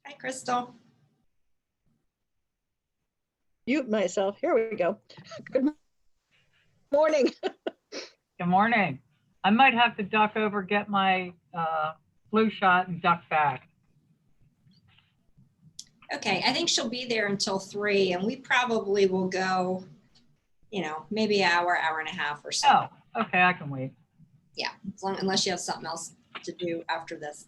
Hi, Crystal. Mute myself. Here we go. Good morning. Good morning. I might have to duck over, get my flu shot and duck back. Okay, I think she'll be there until 3, and we probably will go, maybe an hour, hour and a half or so. Oh, okay, I can wait. Yeah, unless you have something else to do after this.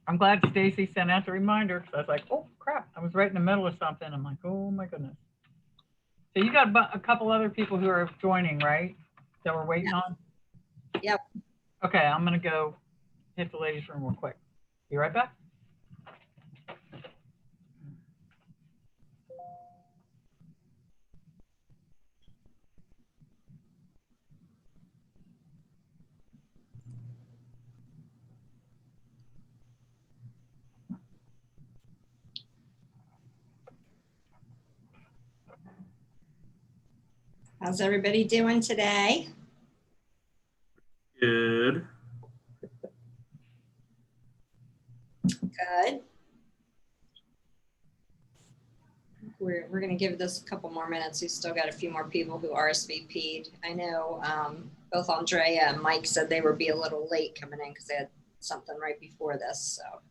I'm glad Stacy sent out the reminder because I was like, oh crap, I was right in the middle of something. I'm like, oh my goodness. So you got a couple other people who are joining, right? That we're waiting on? Yep. Okay, I'm gonna go hit the ladies' room real quick. Be right back. How's everybody doing today? Good. Good. We're going to give this a couple more minutes. We've still got a few more people who RSVP'd. I know both Andrea and Mike said they would be a little late coming in because they had something right before this. So.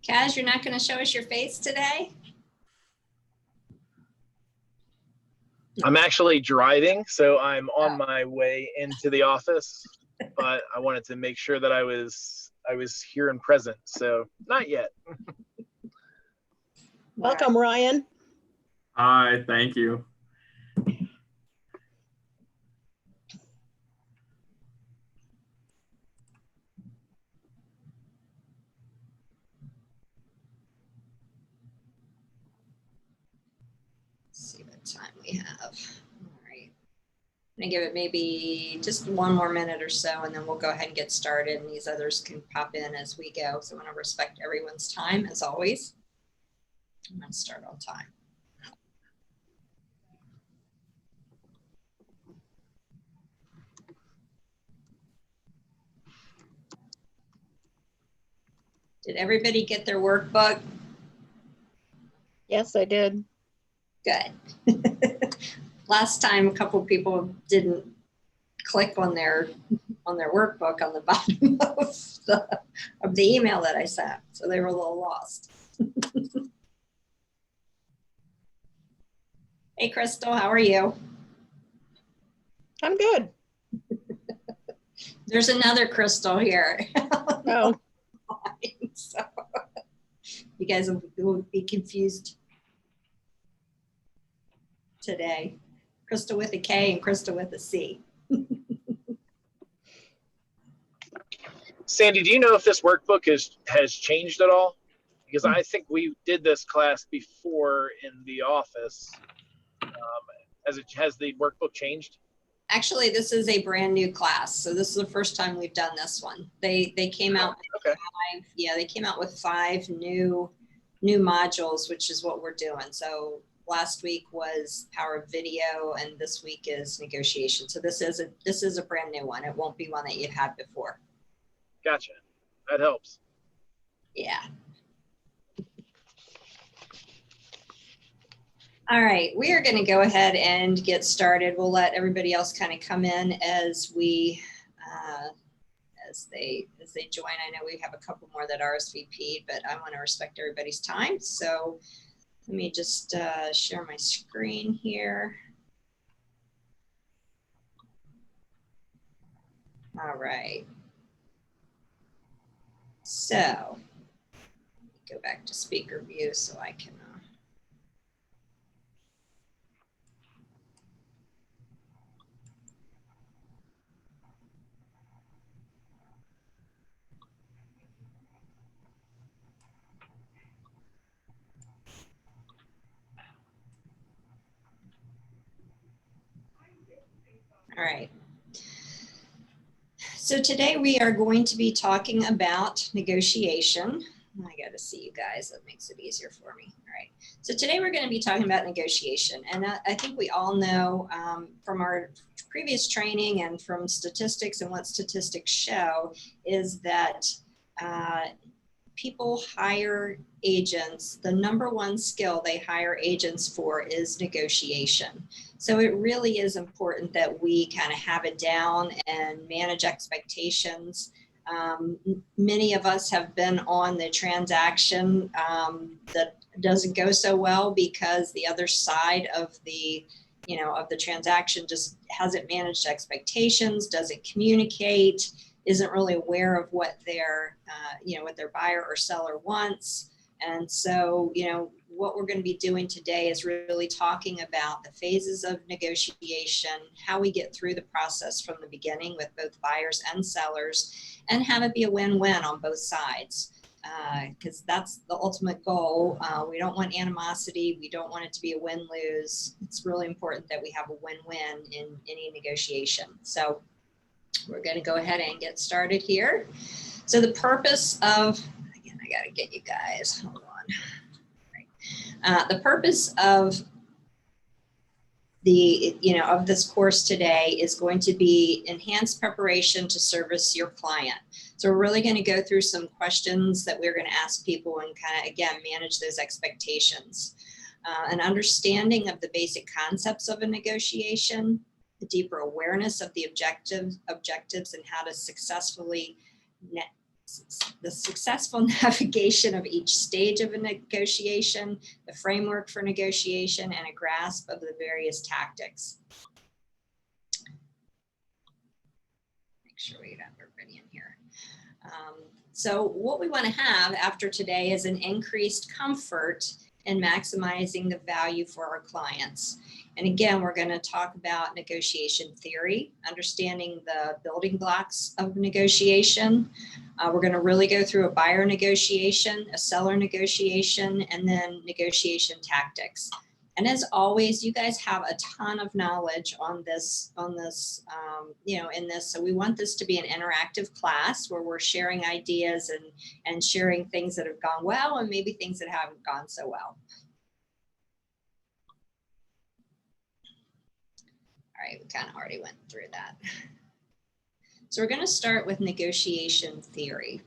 Kaz, you're not going to show us your face today? I'm actually driving, so I'm on my way into the office, but I wanted to make sure that I was here and present, so not yet. Welcome, Ryan. Hi, thank you. Let's see what time we have. All right. I'm going to give it maybe just one more minute or so, and then we'll go ahead and get started, and these others can pop in as we go. So I want to respect everyone's time, as always. I'm going to start on time. Did everybody get their workbook? Yes, I did. Good. Last time, a couple of people didn't click on their workbook on the bottom of the email that I sent, so they were a little lost. Hey, Crystal, how are you? I'm good. There's another Crystal here. Oh, So you guys will be confused today. Crystal with a K and Crystal with a C. Sandy, do you know if this workbook has changed at all? Because I think we did this class before in the office. Has the workbook changed? Actually, this is a brand new class, so this is the first time we've done this one. They came out with they came out with 5 new modules, which is what we're doing. So last week was Power of Video, and this week is Negotiation. So this is a brand new one. It won't be one that you've had before. Gotcha. That helps. Yeah. All right, we are going to go ahead and get started. We'll let everybody else kind of come in as they join. I know we have a couple more that RSVP'd, but I want to respect everybody's time. So let me just share my screen here. All right. So go back to speaker view so I can. All right. So So today we are going to be talking about negotiation. I got to see you guys. That makes it easier for me. All right. So today we're going to be talking about negotiation. And I think we all know from our previous training and from statistics and what statistics show is that people hire agents. The number one skill they hire agents for is negotiation. So it really is important that we kind of have it down and manage expectations. Many of us have been on the transaction that doesn't go so well because the other side of the transaction just hasn't managed expectations, doesn't communicate, isn't really aware of what their what their buyer or seller wants. And so, what we're going to be doing today is really talking about the phases of negotiation, how we get through the process from the beginning with both buyers and sellers, and have it be a win-win on both sides. Because that's the ultimate goal. We don't want animosity. We don't want it to be a win-lose. It's really important that we have a win-win in any negotiation. So we're going to go ahead and get started here. So the purpose of, again, I got to get you guys, hold on. The purpose of of this course today is going to be enhanced preparation to service your client. So we're really going to go through some questions that we're going to ask people and kind of, again, manage those expectations. An understanding of the basic concepts of a negotiation, a deeper awareness of the objectives and how to the successful navigation of each stage of a negotiation, the framework for negotiation, and a grasp of the various tactics. Make sure we got everybody in here. So what we want to have after today is an increased comfort in maximizing the value for our clients. And again, we're going to talk about negotiation theory, understanding the building blocks of negotiation. We're going to really go through a buyer negotiation, a seller negotiation, and then negotiation tactics. And as always, you guys have a ton of knowledge on this, in this. So we want this to be an interactive class where we're sharing ideas and sharing things that have gone well and maybe things that haven't gone so well. All right, we kind of already went through that. So we're going to start with negotiation theory.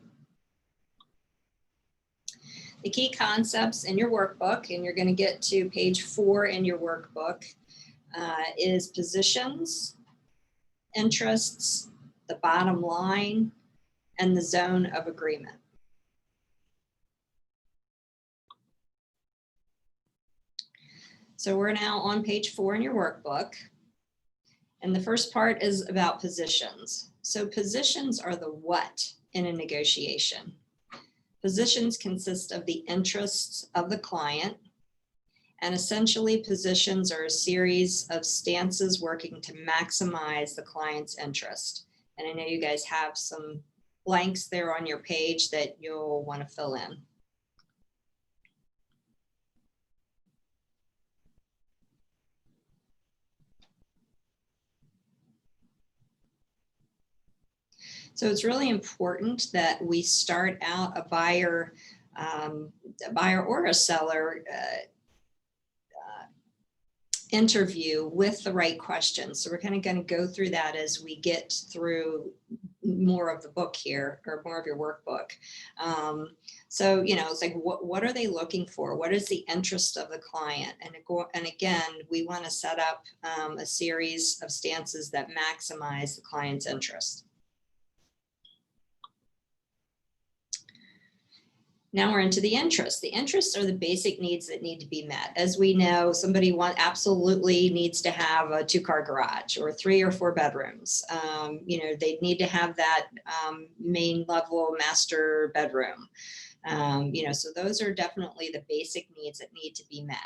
The key concepts in your workbook, and you're going to get to page 4 in your workbook, is positions, interests, the bottom line, and the zone of agreement. So we're now on page 4 in your workbook. And the first part is about positions. So positions are the what in a negotiation. Positions consist of the interests of the client, and essentially positions are a series of stances working to maximize the client's interest. And I know you guys have some blanks there on your page that you'll want to fill in. So it's really important that we start out a buyer or a seller interview with the right questions. So we're kind of going to go through that as we get through more of the book here, or more of your workbook. So, it's like, what are they looking for? What is the interest of the client? And again, we want to set up a series of stances that maximize the client's interest. Now we're into the interests. The interests are the basic needs that need to be met. As we know, somebody absolutely needs to have a 2-car garage or 3 or 4 bedrooms. They need to have that main level master bedroom. So those are definitely the basic needs that need to be met.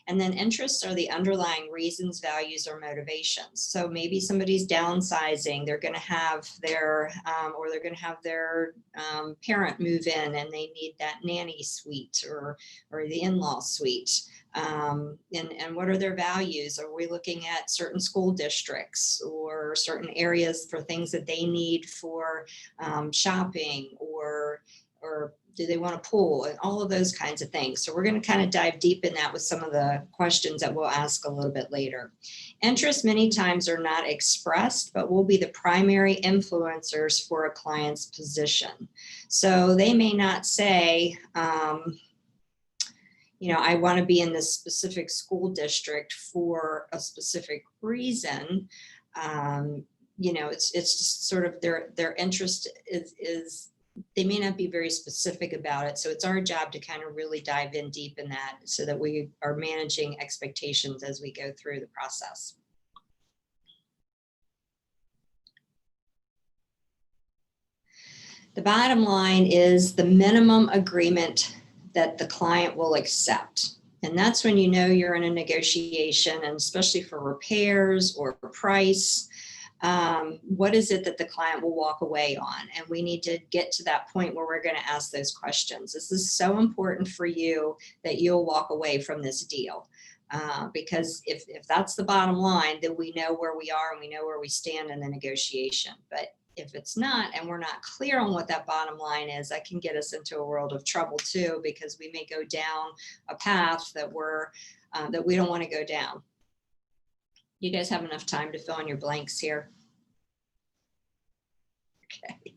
And then interests are the underlying reasons, values, or motivations. So maybe somebody's downsizing, they're going to have their, parent move in and they need that nanny suite or the in-law suite. And what are their values? Are we looking at certain school districts or certain areas for things that they need for shopping, or do they want a pool, and all of those kinds of things. So we're going to kind of dive deep in that with some of the questions that we'll ask a little bit later. Interests many times are not expressed, but will be the primary influencers for a client's position. So they may not say, I want to be in this specific school district for a specific reason. It's just sort of their interest is they may not be very specific about it. So it's our job to kind of really dive in deep in that so that we are managing expectations as we go through the process. The bottom line is the minimum agreement that the client will accept. And that's when you know you're in a negotiation, and especially for repairs or price. What is it that the client will walk away on? And we need to get to that point where we're going to ask those questions. This is so important for you that you'll walk away from this deal. Because if that's the bottom line, then we know where we are and we know where we stand in the negotiation. But if it's not, and we're not clear on what that bottom line is, that can get us into a world of trouble too, because we may go down a path that we don't want to go down. You guys have enough time to fill in your blanks here? Okay.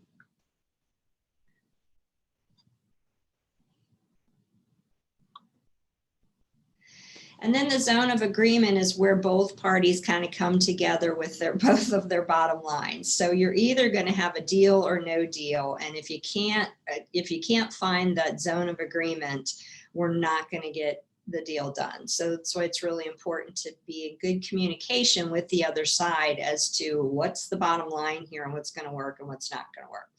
And then the zone of agreement is where both parties kind of come together with both of their bottom lines. So you're either going to have a deal or no deal. And if you can't find that zone of agreement, we're not going to get the deal done. So that's why it's really important to be in good communication with the other side as to what's the bottom line here and what's going to work and what's not going to work.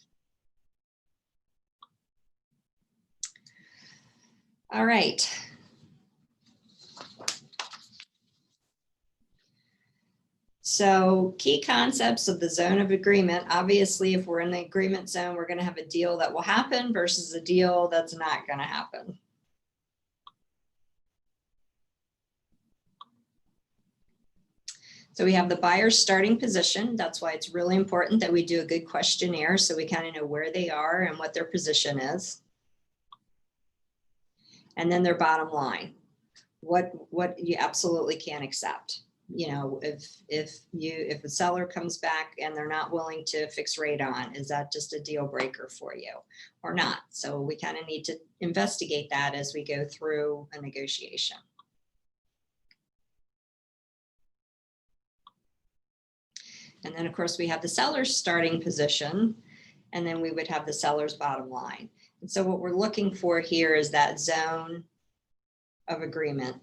All right. So key concepts of the zone of agreement. Obviously, if we're in the agreement zone, we're going to have a deal that will happen versus a deal that's not going to happen. So we have the buyer's starting position. That's why it's really important that we do a good questionnaire so we kind of know where they are and what their position is. And then their bottom line, what you absolutely can't accept. If a seller comes back and they're not willing to fix rate on, is that just a deal breaker for you or not? So we kind of need to investigate that as we go through a negotiation. And then of course we have the seller's starting position, and then we would have the seller's bottom line. And so what we're looking for here is that zone of agreement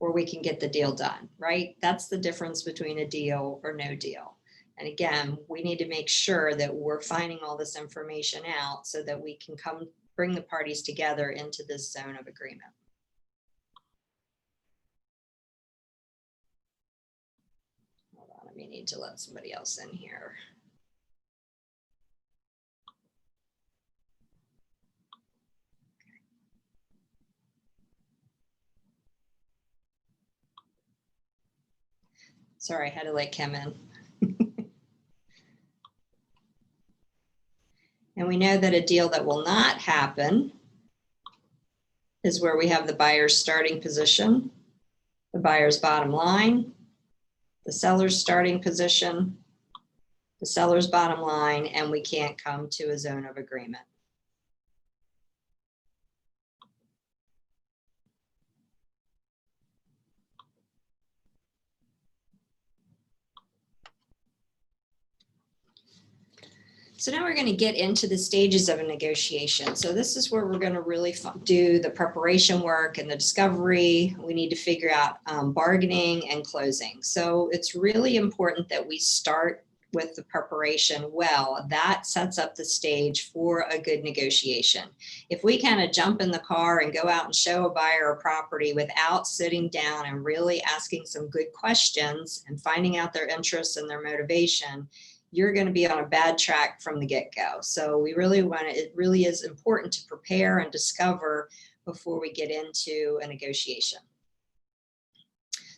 where we can get the deal done, right? That's the difference between a deal or no deal. And again, we need to make sure that we're finding all this information out so that we can bring the parties together into this zone of agreement. Hold on, I may need to let somebody else in here. Sorry, I had to let Kim in. And we know that a deal that will not happen is where we have the buyer's starting position, the buyer's bottom line, the seller's starting position, the seller's bottom line, and we can't come to a zone of agreement. So now we're going to get into the stages of a negotiation. So this is where we're going to really do the preparation work and the discovery. We need to figure out bargaining and closing. So it's really important that we start with the preparation well. That sets up the stage for a good negotiation. If we kind of jump in the car and go out and show a buyer a property without sitting down and really asking some good questions and finding out their interests and their motivation, you're going to be on a bad track from the get-go. So we really it really is important to prepare and discover before we get into a negotiation.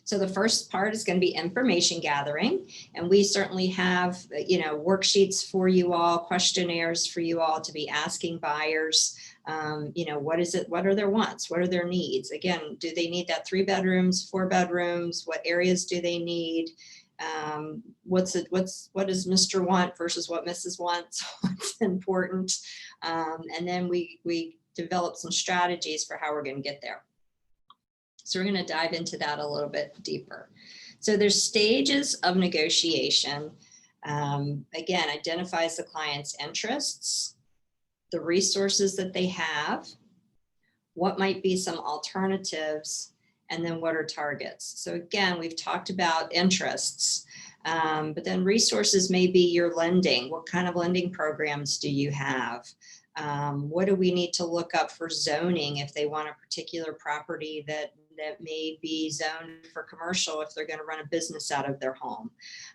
So the first part is going to be information gathering, and we certainly have, worksheets for you all, questionnaires for you all to be asking buyers. What is it? What are their wants? What are their needs? Again, do they need that 3 bedrooms, 4 bedrooms? What areas do they need? What does Mr. want versus what Mrs. wants? What's important? And then we develop some strategies for how we're going to get there. So we're going to dive into that a little bit deeper. So there's stages of negotiation. Again, identifies the client's interests, the resources that they have, what might be some alternatives, and then what are targets. So again, we've talked about interests, but then resources may be your lending. What kind of lending programs do you have? What do we need to look up for zoning if they want a particular property that may be zoned for commercial if they're going to run a business out of their home?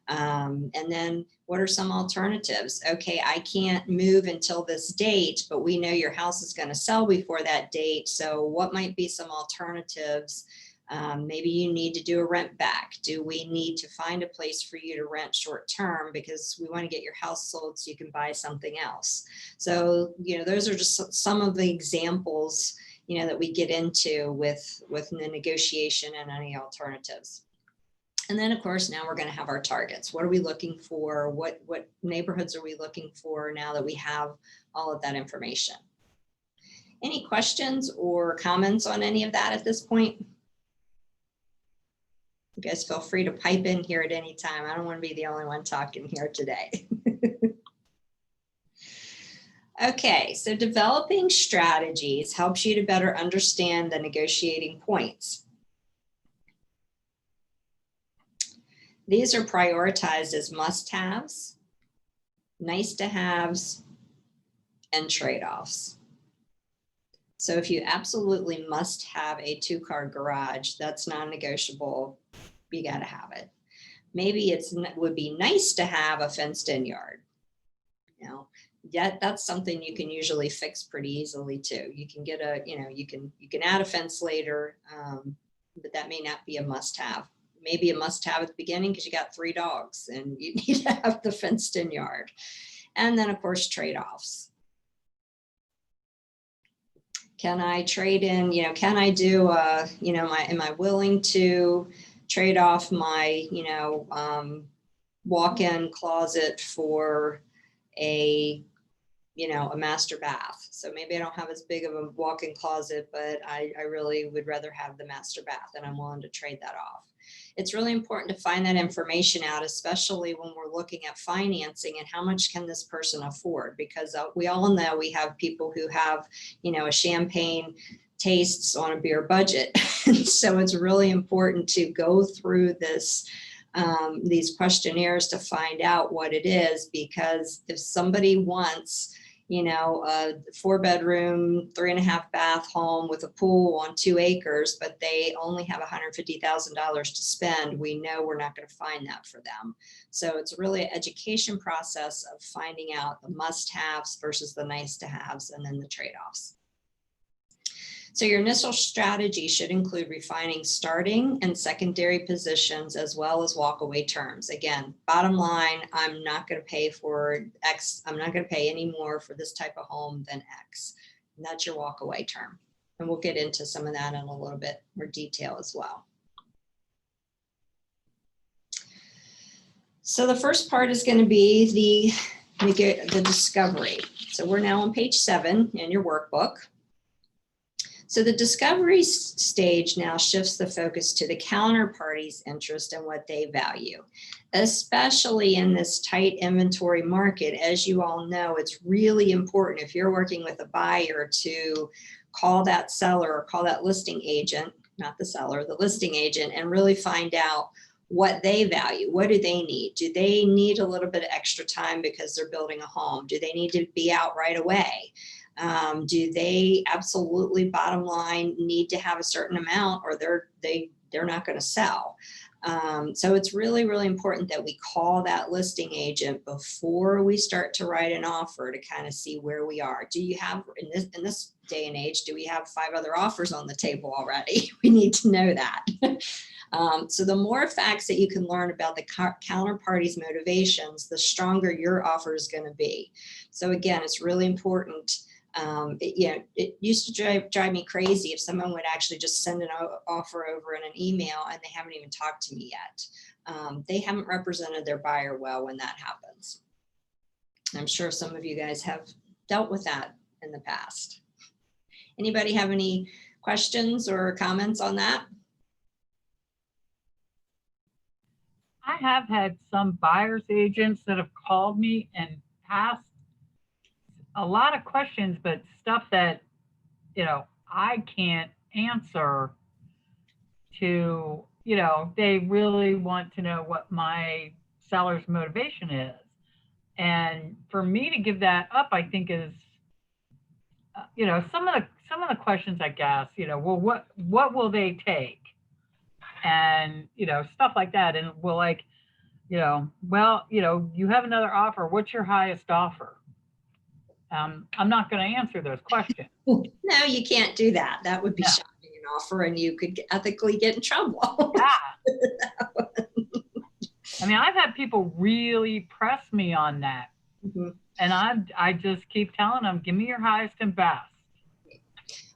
And then what are some alternatives? Okay, I can't move until this date, but we know your house is going to sell before that date. So what might be some alternatives? Maybe you need to do a rent back. Do we need to find a place for you to rent short term because we want to get your house sold so you can buy something else? So, those are just some of the examples, that we get into with the negotiation and any alternatives. And then of course, now we're going to have our targets. What are we looking for? What neighborhoods are we looking for now that we have all of that information? Any questions or comments on any of that at this point? You guys feel free to pipe in here at any time. I don't want to be the only one talking here today. Okay, so developing strategies helps you to better understand the negotiating points. These are prioritized as must-haves, nice-to-haves, and trade-offs. So if you absolutely must have a 2-car garage, that's non-negotiable. You got to have it. Maybe it would be nice to have a fenced-in yard. That's something you can usually fix pretty easily too. You can get you can add a fence later, but that may not be a must-have. Maybe a must-have at the beginning because you got 3 dogs and you need to have the fenced-in yard. And then of course, trade-offs. Can I trade in, can I do, am I willing to trade off my, walk-in closet for a master bath? So maybe I don't have as big of a walk-in closet, but I really would rather have the master bath and I'm willing to trade that off. It's really important to find that information out, especially when we're looking at financing and how much can this person afford? Because we all know we have people who have, a champagne tastes on a beer budget. So it's really important to go through these questionnaires to find out what it is, because if somebody wants, a 4-bedroom, 3.5-bath home with a pool on 2 acres, but they only have $150,000 to spend, we know we're not going to find that for them. So it's really an education process of finding out the must-haves versus the nice-to-haves and then the trade-offs. So your initial strategy should include refining starting and secondary positions as well as walkaway terms. Again, bottom line, I'm not going to pay for X. I'm not going to pay any more for this type of home than X. And that's your walkaway term. And we'll get into some of that in a little bit more detail as well. So the first part is going to be the discovery. So we're now on page 7 in your workbook. So the discovery stage now shifts the focus to the counterparty's interest and what they value, especially in this tight inventory market. As you all know, it's really important if you're working with a buyer to call that seller or call that listing agent, not the seller, the listing agent, and really find out what they value. What do they need? Do they need a little bit of extra time because they're building a home? Do they need to be out right away? Do they absolutely, bottom line, need to have a certain amount or they're not going to sell? So it's really, really important that we call that listing agent before we start to write an offer to kind of see where we are. Do you have, in this day and age, do we have 5 other offers on the table already? We need to know that. So the more facts that you can learn about the counterparty's motivations, the stronger your offer is going to be. So again, it's really important. It used to drive me crazy if someone would actually just send an offer over in an email and they haven't even talked to me yet. They haven't represented their buyer well when that happens. I'm sure some of you guys have dealt with that in the past. Anybody have any questions or comments on that? I have had some buyer's agents that have called me and asked a lot of questions, but stuff that, I can't answer to, they really want to know what my seller's motivation is. And for me to give that up, I think is, some of the questions I guess, well, what will they take? And, stuff like that. And we'll like, well, you have another offer. What's your highest offer? I'm not going to answer those questions. No, you can't do that. That would be Yeah. shocking an offer and you could ethically get in trouble. Yeah. I mean, I've had people really press me on that. Mhm. And I just keep telling them, give me your highest and best.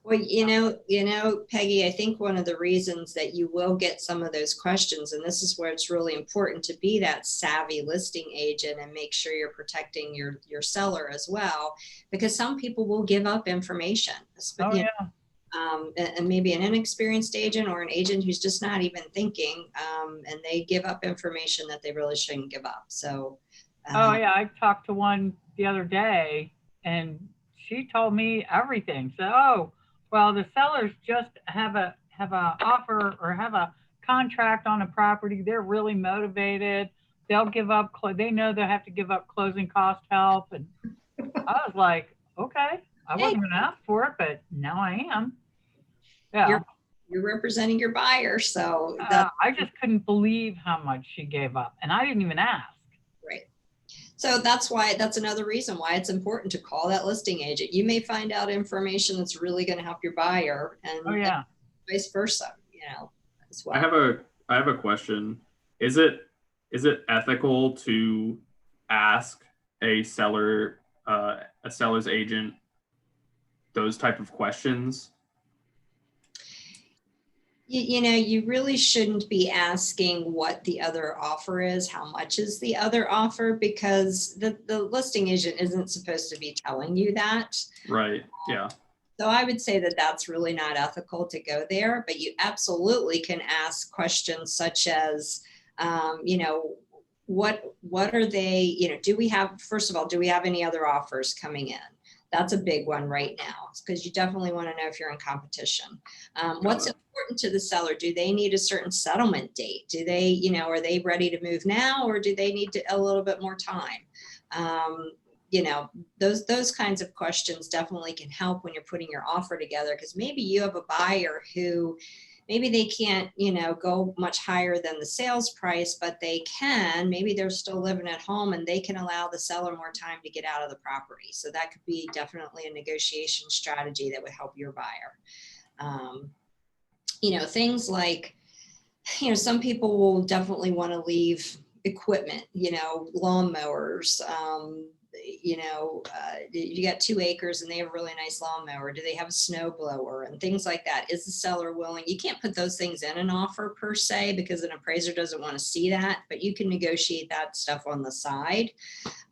Well, Peggy, I think one of the reasons that you will get some of those questions, and this is where it's really important to be that savvy listing agent and make sure you're protecting your seller as well, because some people will give up information. Oh, yeah. And maybe an inexperienced agent or an agent who's just not even thinking, and they give up information that they really shouldn't give up. So, Oh, yeah. I talked to one the other day and she told me everything. So, oh, well, the sellers just have a offer or have a contract on a property. They're really motivated. They'll give up. They know they have to give up closing cost help. And I was like, okay, I wasn't going to ask for it, but now I am. Yeah. You're representing your buyer, so I just couldn't believe how much she gave up, and I didn't even ask. Right. So that's another reason why it's important to call that listing agent. You may find out information that's really going to help your buyer, and Oh, yeah. vice versa, as well. I have a question. Is it ethical to ask a seller's agent those type of questions? You really shouldn't be asking what the other offer is, how much is the other offer, because the listing agent isn't supposed to be telling you that. Right. Yeah. So I would say that that's really not ethical to go there, but you absolutely can ask questions such as, what are they, first of all, do we have any other offers coming in? That's a big one right now, because you definitely want to know if you're in competition. What's important to the seller? Do they need a certain settlement date? Do they, are they ready to move now, or do they need a little bit more time? Those kinds of questions definitely can help when you're putting your offer together, because maybe you have a buyer who maybe they can't, go much higher than the sales price, but they can, maybe they're still living at home and they can allow the seller more time to get out of the property. So that could be definitely a negotiation strategy that would help your buyer. Things like, some people will definitely want to leave equipment, lawnmowers, you got 2 acres and they have a really nice lawnmower. Do they have a snow blower and things like that? Is the seller willing? You can't put those things in an offer per se, because an appraiser doesn't want to see that, but you can negotiate that stuff on the side.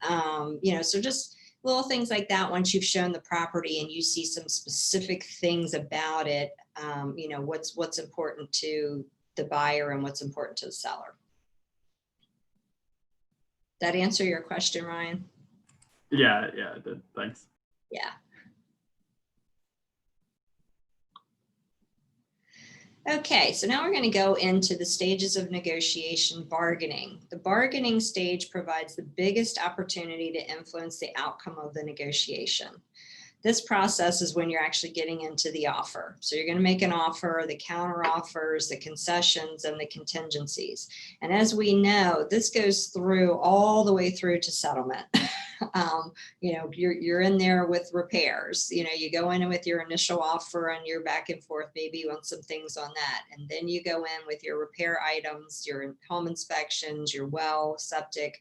So just little things like that. Once you've shown the property and you see some specific things about it, what's important to the buyer and what's important to the seller. That answer your question, Ryan? Yeah, it did. Thanks. Yeah. Okay, so now we're going to go into the stages of negotiation bargaining. The bargaining stage provides the biggest opportunity to influence the outcome of the negotiation. This process is when you're actually getting into the offer. So you're going to make an offer, the counter offers, the concessions, and the contingencies. And as we know, this goes through all the way through to settlement. You know, you're in there with repairs. You know, you go in with your initial offer and you're back and forth, maybe on some things on that. And then you go in with your repair items, your home inspections, your well, septic,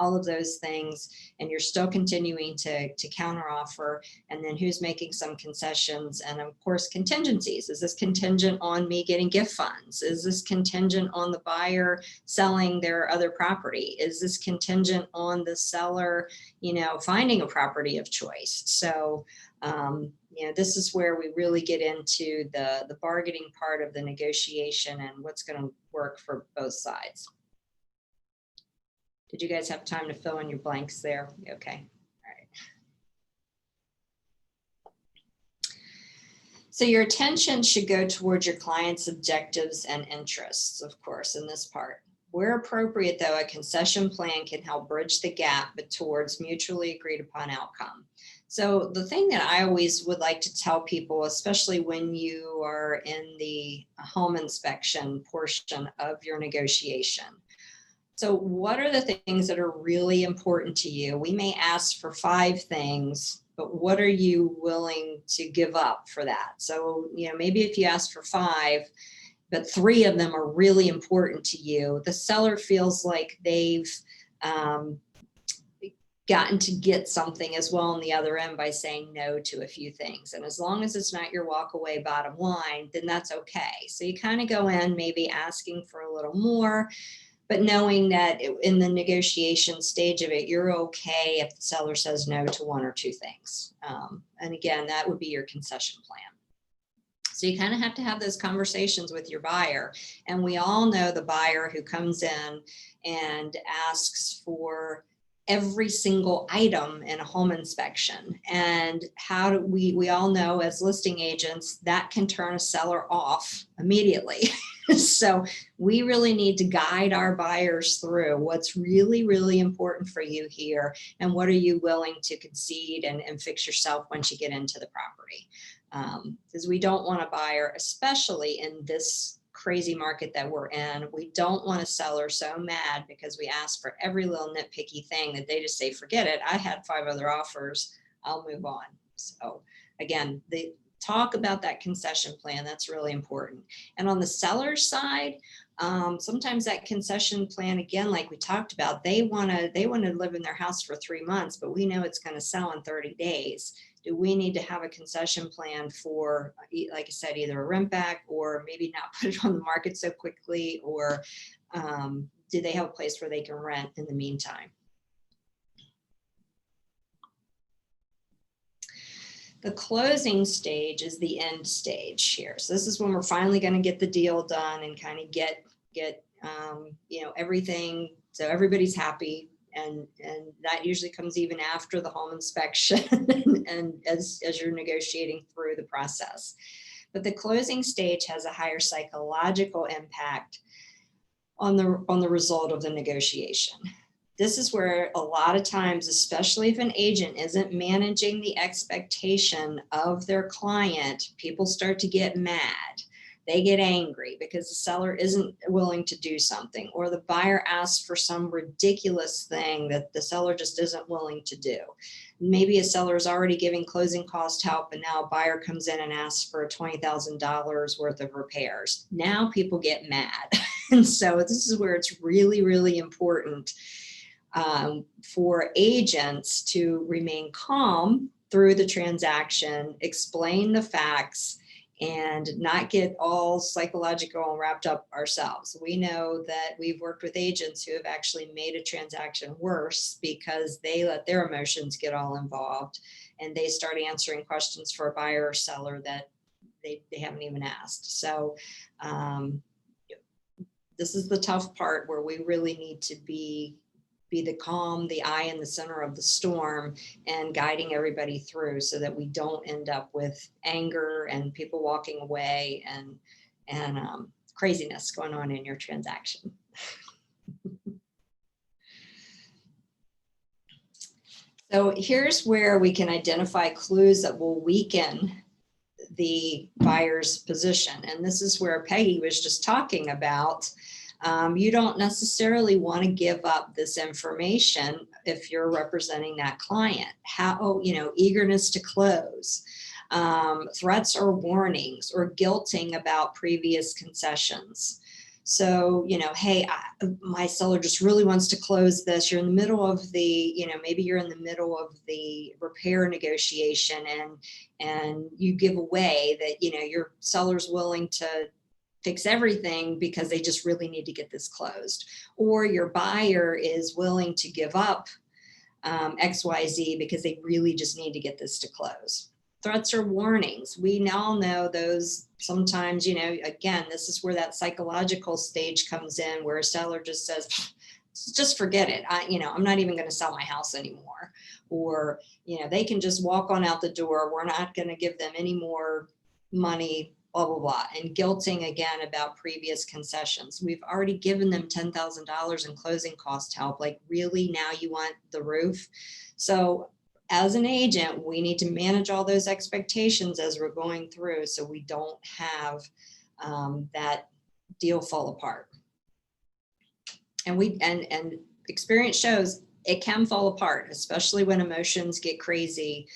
all of those things, and you're still continuing to counter offer. And then who's making some concessions, and of course contingencies. Is this contingent on me getting gift funds? Is this contingent on the buyer selling their other property? Is this contingent on the seller, you know, finding a property of choice? So you know, this is where we really get into the bargaining part of the negotiation and what's going to work for both sides. Did you guys have time to fill in your blanks there? Okay. All right. So your attention should go towards your client's objectives and interests, of course, in this part. Where appropriate, though, a concession plan can help bridge the gap towards mutually agreed upon outcome. So the thing that I always would like to tell people, especially when you are in the home inspection portion of your negotiation, so what are the things that are really important to you? We may ask for 5 things, but what are you willing to give up for that? So, you know, maybe if you ask for 5, but 3 of them are really important to you, the seller feels like they've gotten to get something as well on the other end by saying no to a few things. And as long as it's not your walk away bottom line, then that's okay. So you kind of go in maybe asking for a little more, but knowing that in the negotiation stage of it, you're okay if the seller says no to 1 or 2 things. And again, that would be your concession plan. So you kind of have to have those conversations with your buyer. And we all know the buyer who comes in and asks for every single item in a home inspection. And how do we all know as listing agents that can turn a seller off immediately. So we really need to guide our buyers through what's really, really important for you here, and what are you willing to concede and fix yourself once you get into the property. Because we don't want a buyer, especially in this crazy market that we're in, we don't want a seller so mad because we ask for every little nitpicky thing that they just say, forget it, I had 5 other offers, I'll move on. So again, talk about that concession plan. That's really important. And on the seller's side, sometimes that concession plan, again, like we talked about, they want to live in their house for 3 months, but we know it's going to sell in 30 days. Do we need to have a concession plan for, like I said, either a rent back or maybe not put it on the market so quickly, or do they have a place where they can rent in the meantime? The closing stage is the end stage here. So this is when we're finally going to get the deal done and kind of get you know, everything, so everybody's happy. And that usually comes even after the home inspection and as you're negotiating through the process. But the closing stage has a higher psychological impact on the result of the negotiation. This is where a lot of times, especially if an agent isn't managing the expectation of their client, people start to get mad. They get angry because the seller isn't willing to do something, or the buyer asks for some ridiculous thing that the seller just isn't willing to do. Maybe a seller is already giving closing cost help, and now a buyer comes in and asks for $20,000 worth of repairs. Now people get mad. And so this is where it's really, really important for agents to remain calm through the transaction, explain the facts, and not get all psychological and wrapped up ourselves. We know that we've worked with agents who have actually made a transaction worse because they let their emotions get all involved and they start answering questions for a buyer or seller that they haven't even asked. So this is the tough part where we really need to be the calm, the eye in the center of the storm, and guiding everybody through so that we don't end up with anger and people walking away and craziness going on in your transaction. So here's where we can identify clues that will weaken the buyer's position. And this is where Peggy was just talking about. You don't necessarily want to give up this information if you're representing that client. How, eagerness to close, threats or warnings, or guilting about previous concessions. So, hey, my seller just really wants to close this. You're in the middle of the, maybe you're in the middle of the repair negotiation, and you give away that, your seller's willing to fix everything because they just really need to get this closed. Or your buyer is willing to give up XYZ because they really just need to get this to close. Threats or warnings. We now know those sometimes, again, this is where that psychological stage comes in, where a seller just says, just forget it. I'm not even going to sell my house anymore. Or, they can just walk on out the door. We're not going to give them any more money, blah, blah, blah. And guilting again about previous concessions. We've already given them $10,000 in closing cost help. Like, really, now you want the roof? So as an agent, we need to manage all those expectations as we're going through, so we don't have that deal fall apart. And experience shows it can fall apart, especially when emotions get crazy.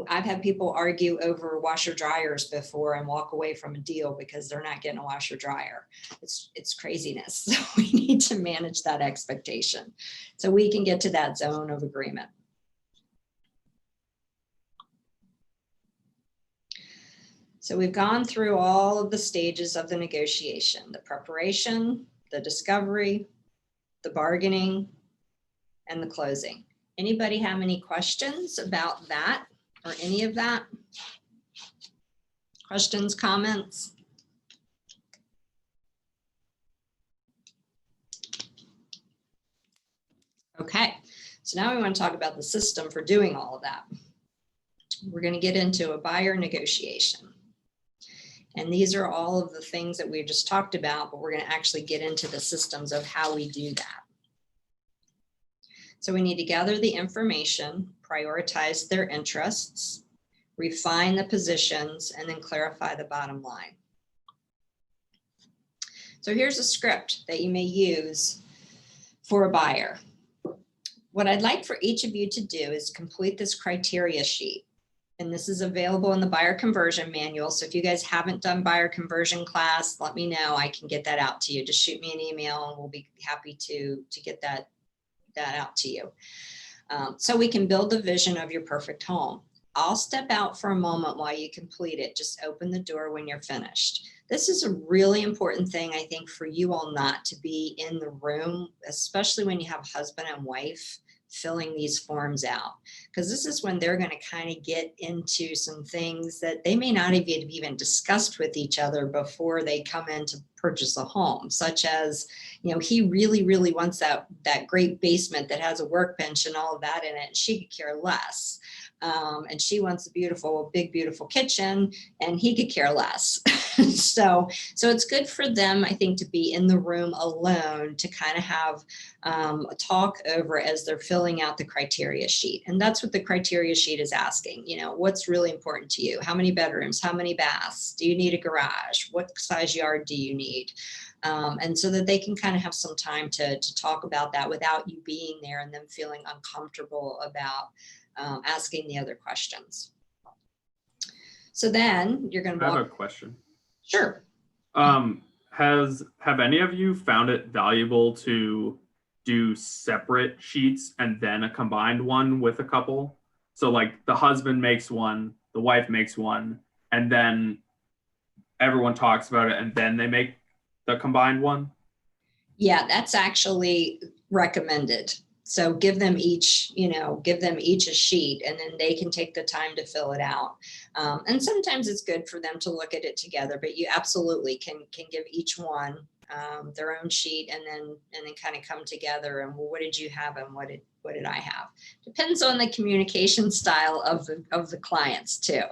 I've had people argue over washer dryers before and walk away from a deal because they're not getting a washer dryer. It's craziness. So we need to manage that expectation so we can get to that zone of agreement. So we've gone through all of the stages of the negotiation: the preparation, the discovery, the bargaining, and the closing. Anybody have any questions about that or any of that? Questions, comments? Okay, so now we want to talk about the system for doing all of that. We're going to get into a buyer negotiation. And these are all of the things that we just talked about, but we're going to actually get into the systems of how we do that. So we need to gather the information, prioritize their interests, refine the positions, and then clarify the bottom line. So here's a script that you may use for a buyer. What I'd like for each of you to do is complete this criteria sheet. And this is available in the buyer conversion manual. So if you guys haven't done buyer conversion class, let me know. I can get that out to you. Just shoot me an email and we'll be happy to get that out to you. So we can build the vision of your perfect home. I'll step out for a moment while you complete it. Just open the door when you're finished. This is a really important thing, I think, for you all not to be in the room, especially when you have husband and wife filling these forms out, because this is when they're going to kind of get into some things that they may not have even discussed with each other before they come in to purchase a home, such as, he really, really wants that great basement that has a workbench and all of that in it, and she could care less. And she wants a beautiful, big, beautiful kitchen, and he could care less. So it's good for them, I think, to be in the room alone to kind of have a talk over as they're filling out the criteria sheet. And that's what the criteria sheet is asking. What's really important to you? How many bedrooms? How many baths? Do you need a garage? What size yard do you need? And so that they can kind of have some time to talk about that without you being there and them feeling uncomfortable about asking the other questions. So then you're going to I have a question. Sure. Have any of you found it valuable to do separate sheets and then a combined one with a couple? So like the husband makes one, the wife makes one, and then everyone talks about it and then they make the combined one? Yeah, that's actually recommended. So give them each a sheet, and then they can take the time to fill it out. And sometimes it's good for them to look at it together, but you absolutely can give each one their own sheet, and then kind of come together and, well, what did you have and what did I have? Depends on the communication style of the clients too.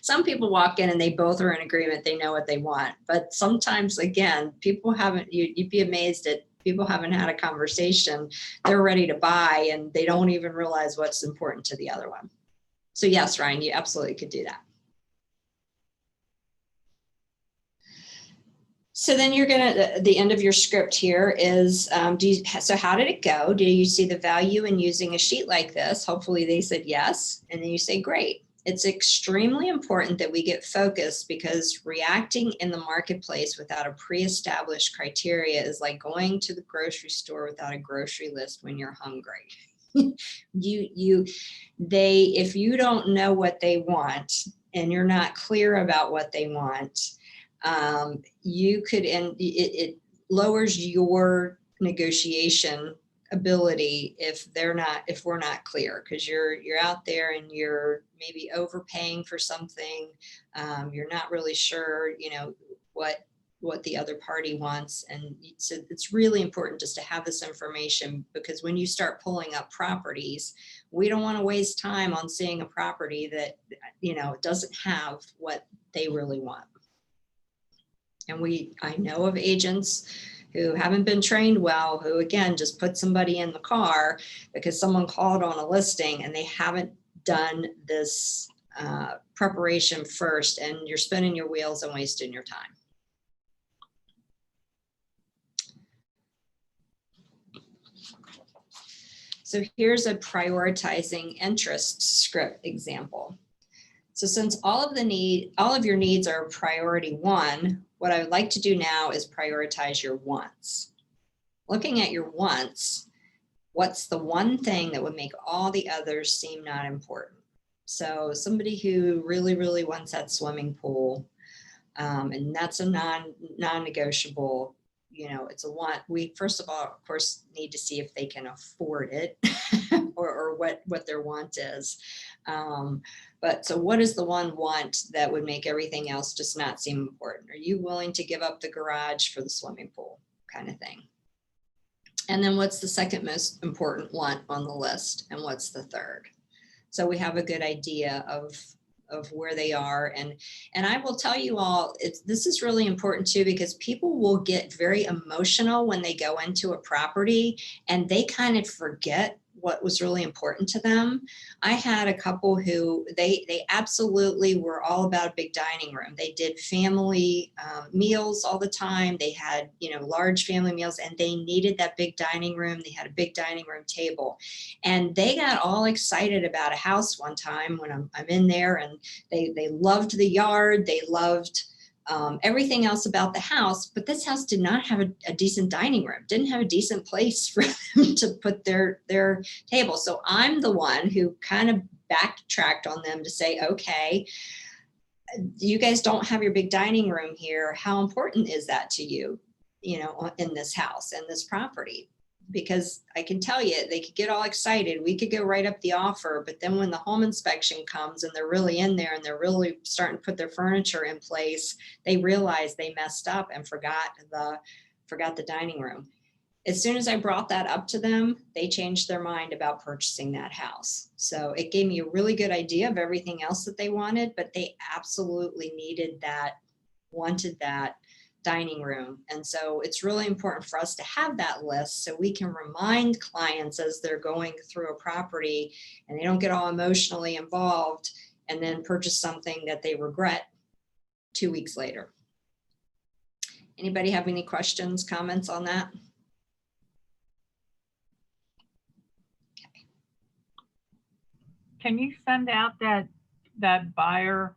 Some people walk in and they both are in agreement, they know what they want, but sometimes, again, people haven't. You'd be amazed at people haven't had a conversation, they're ready to buy and they don't even realize what's important to the other one. So yes, Ryan, you absolutely could do that. So then you're gonna, the end of your script here is, so how did it go? Do you see the value in using a sheet like this? Hopefully they said yes. And then you say, great. It's extremely important that we get focused because reacting in the marketplace without a pre-established criteria is like going to the grocery store without a grocery list when you're hungry. If you don't know what they want and you're not clear about what they want, you could, and it lowers your negotiation ability if we're not clear, because you're out there and you're maybe overpaying for something. You're not really sure, what the other party wants. And so it's really important just to have this information, because when you start pulling up properties, we don't want to waste time on seeing a property that, doesn't have what they really want. And I know of agents who haven't been trained well, who again, just put somebody in the car because someone called on a listing and they haven't done this preparation first, and you're spinning your wheels and wasting your time. So here's a prioritizing interest script example. So since all of your needs are priority one, what I would like to do now is prioritize your wants. Looking at your wants, what's the one thing that would make all the others seem not important? So somebody who really, really wants that swimming pool, and that's a non-negotiable, it's a want. We first of all, of course, need to see if they can afford it or what their want is. But so what is the one want that would make everything else just not seem important? Are you willing to give up the garage for the swimming pool kind of thing? And then what's the second most important want on the list? And what's the third? So we have a good idea of where they are. And I will tell you all, this is really important too, because people will get very emotional when they go into a property and they kind of forget what was really important to them. I had a couple who they absolutely were all about a big dining room. They did family meals all the time. They had, large family meals, and they needed that big dining room. They had a big dining room table, and they got all excited about a house one time when I'm in there, and they loved the yard. They loved everything else about the house, but this house did not have a decent dining room, didn't have a decent place for them to put their table. So I'm the one who kind of backtracked on them to say, okay, you guys don't have your big dining room here. How important is that to you, in this house and this property? Because I can tell you, they could get all excited. We could go right up the offer, but then when the home inspection comes and they're really in there and they're really starting to put their furniture in place, they realize they messed up and forgot the dining room. As soon as I brought that up to them, they changed their mind about purchasing that house. So it gave me a really good idea of everything else that they wanted, but they absolutely wanted that dining room. And so it's really important for us to have that list so we can remind clients as they're going through a property and they don't get all emotionally involved and then purchase something that they regret 2 weeks later. Anybody have any questions, comments on that? Okay. Can you send out that buyer,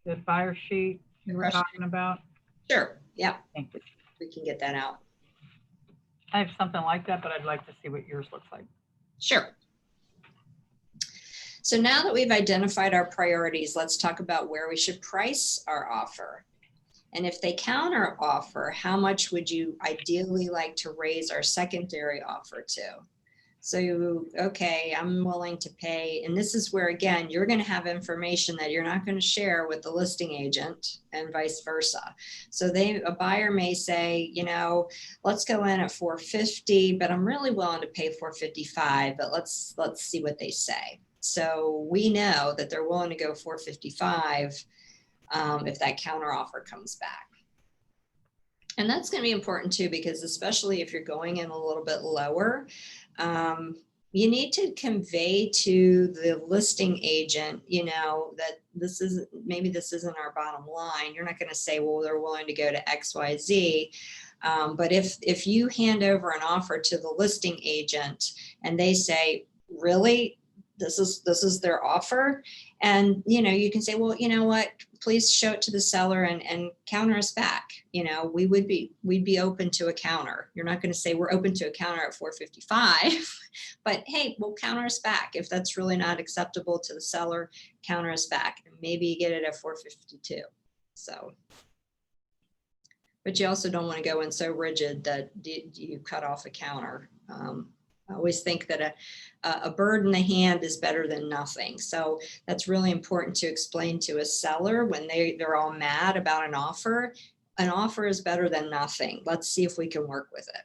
the buyer sheet you were talking about? Sure. Yeah. Thank you. We can get that out. I have something like that, but I'd like to see what yours looks like. Sure. So now that we've identified our priorities, let's talk about where we should price our offer. And if they counter offer, how much would you ideally like to raise our secondary offer to? So, okay, I'm willing to pay. And this is where, again, you're going to have information that you're not going to share with the listing agent and vice versa. So a buyer may say, let's go in at 450, but I'm really willing to pay 455, but let's see what they say. So we know that they're willing to go 455 if that counter offer comes back. And that's going to be important too, because especially if you're going in a little bit lower, you need to convey to the listing agent, you know, that maybe this isn't our bottom line. You're not going to say, well, they're willing to go to XYZ. But if you hand over an offer to the listing agent and they say, really, this is their offer, and you know, you can say, well, you know what, please show it to the seller and counter us back. You know, we'd be open to a counter. You're not going to say we're open to a counter at 455, but hey, we'll counter us back. If that's really not acceptable to the seller, counter us back, and maybe you get it at 452. So, but you also don't want to go in so rigid that you cut off a counter. I always think that a bird in the hand is better than nothing. So that's really important to explain to a seller when they're all mad about an offer. An offer is better than nothing. Let's see if we can work with it.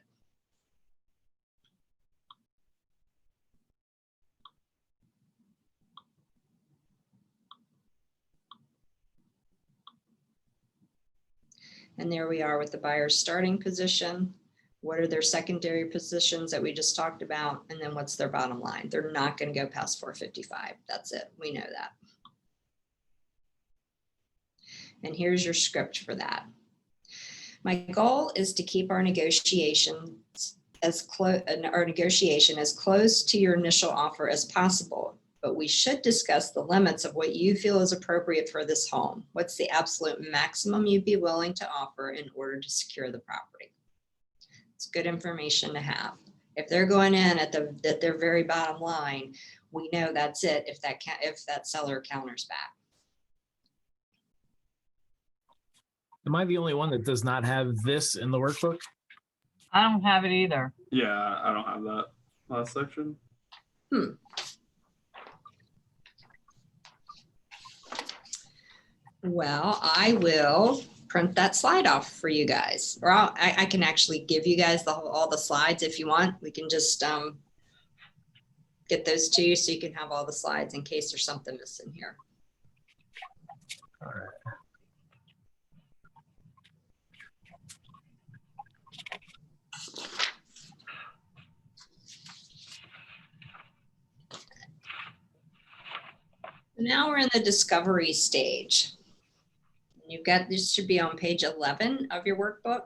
And there we are with the buyer's starting position. What are their secondary positions that we just talked about? And then what's their bottom line? They're not going to go past 455. That's it. We know that. And here's your script for that. My goal is to keep our negotiation as close to your initial offer as possible. But we should discuss the limits of what you feel is appropriate for this home. What's the absolute maximum you'd be willing to offer in order to secure the property? It's good information to have. If they're going in at their very bottom line, we know that's it. If that seller counters back. Am I the only one that does not have this in the workbook? I don't have it either. Yeah, I don't have that last section. Well, I will print that slide off for you guys, or I can actually give you guys all the slides if you want. We can just get those to you so you can have all the slides in case there's something missing here. All right. Now we're in the discovery stage. You've got, this should be on page 11 of your workbook.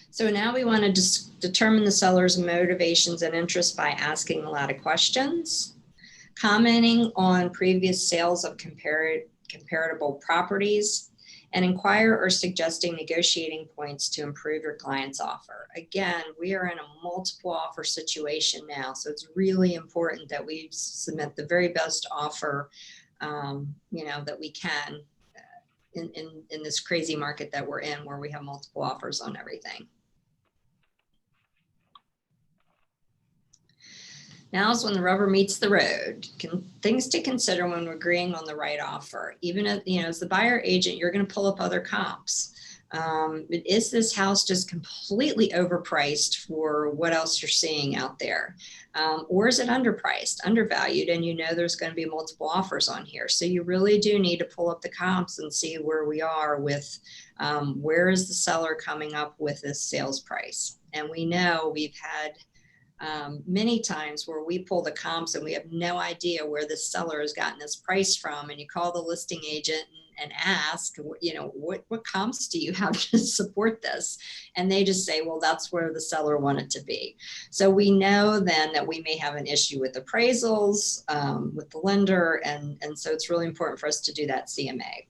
So now we want to just determine the seller's motivations and interests by asking a lot of questions, commenting on previous sales of comparable properties, and inquire or suggesting negotiating points to improve your client's offer. Again, we are in a multiple offer situation now, so it's really important that we submit the very best offer you know, that we can in this crazy market that we're in, where we have multiple offers on everything. Now is when the rubber meets the road. Things to consider when we're agreeing on the right offer. Even if, you know, as the buyer agent, you're going to pull up other comps. Is this house just completely overpriced for what else you're seeing out there? Or is it underpriced, undervalued, and you know there's going to be multiple offers on here? So you really do need to pull up the comps and see where we are with where is the seller coming up with this sales price. And we know we've had many times where we pull the comps and we have no idea where the seller has gotten this price from, and you call the listing agent and ask, you know, what comps do you have to support this? And they just say, well, that's where the seller wanted to be. So we know then that we may have an issue with appraisals, with the lender, and so it's really important for us to do that CMA.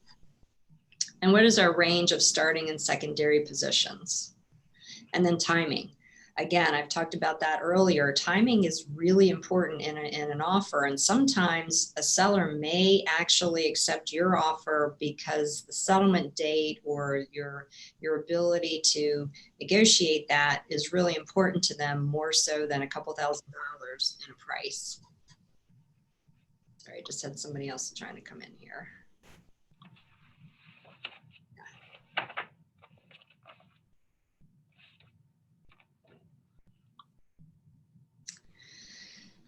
And what is our range of starting and secondary positions? And then timing. Again, I've talked about that earlier. Timing is really important in an offer. And sometimes a seller may actually accept your offer because the settlement date or your ability to negotiate that is really important to them, more so than a couple $1,000 in a price. Sorry, I just had somebody else trying to come in here.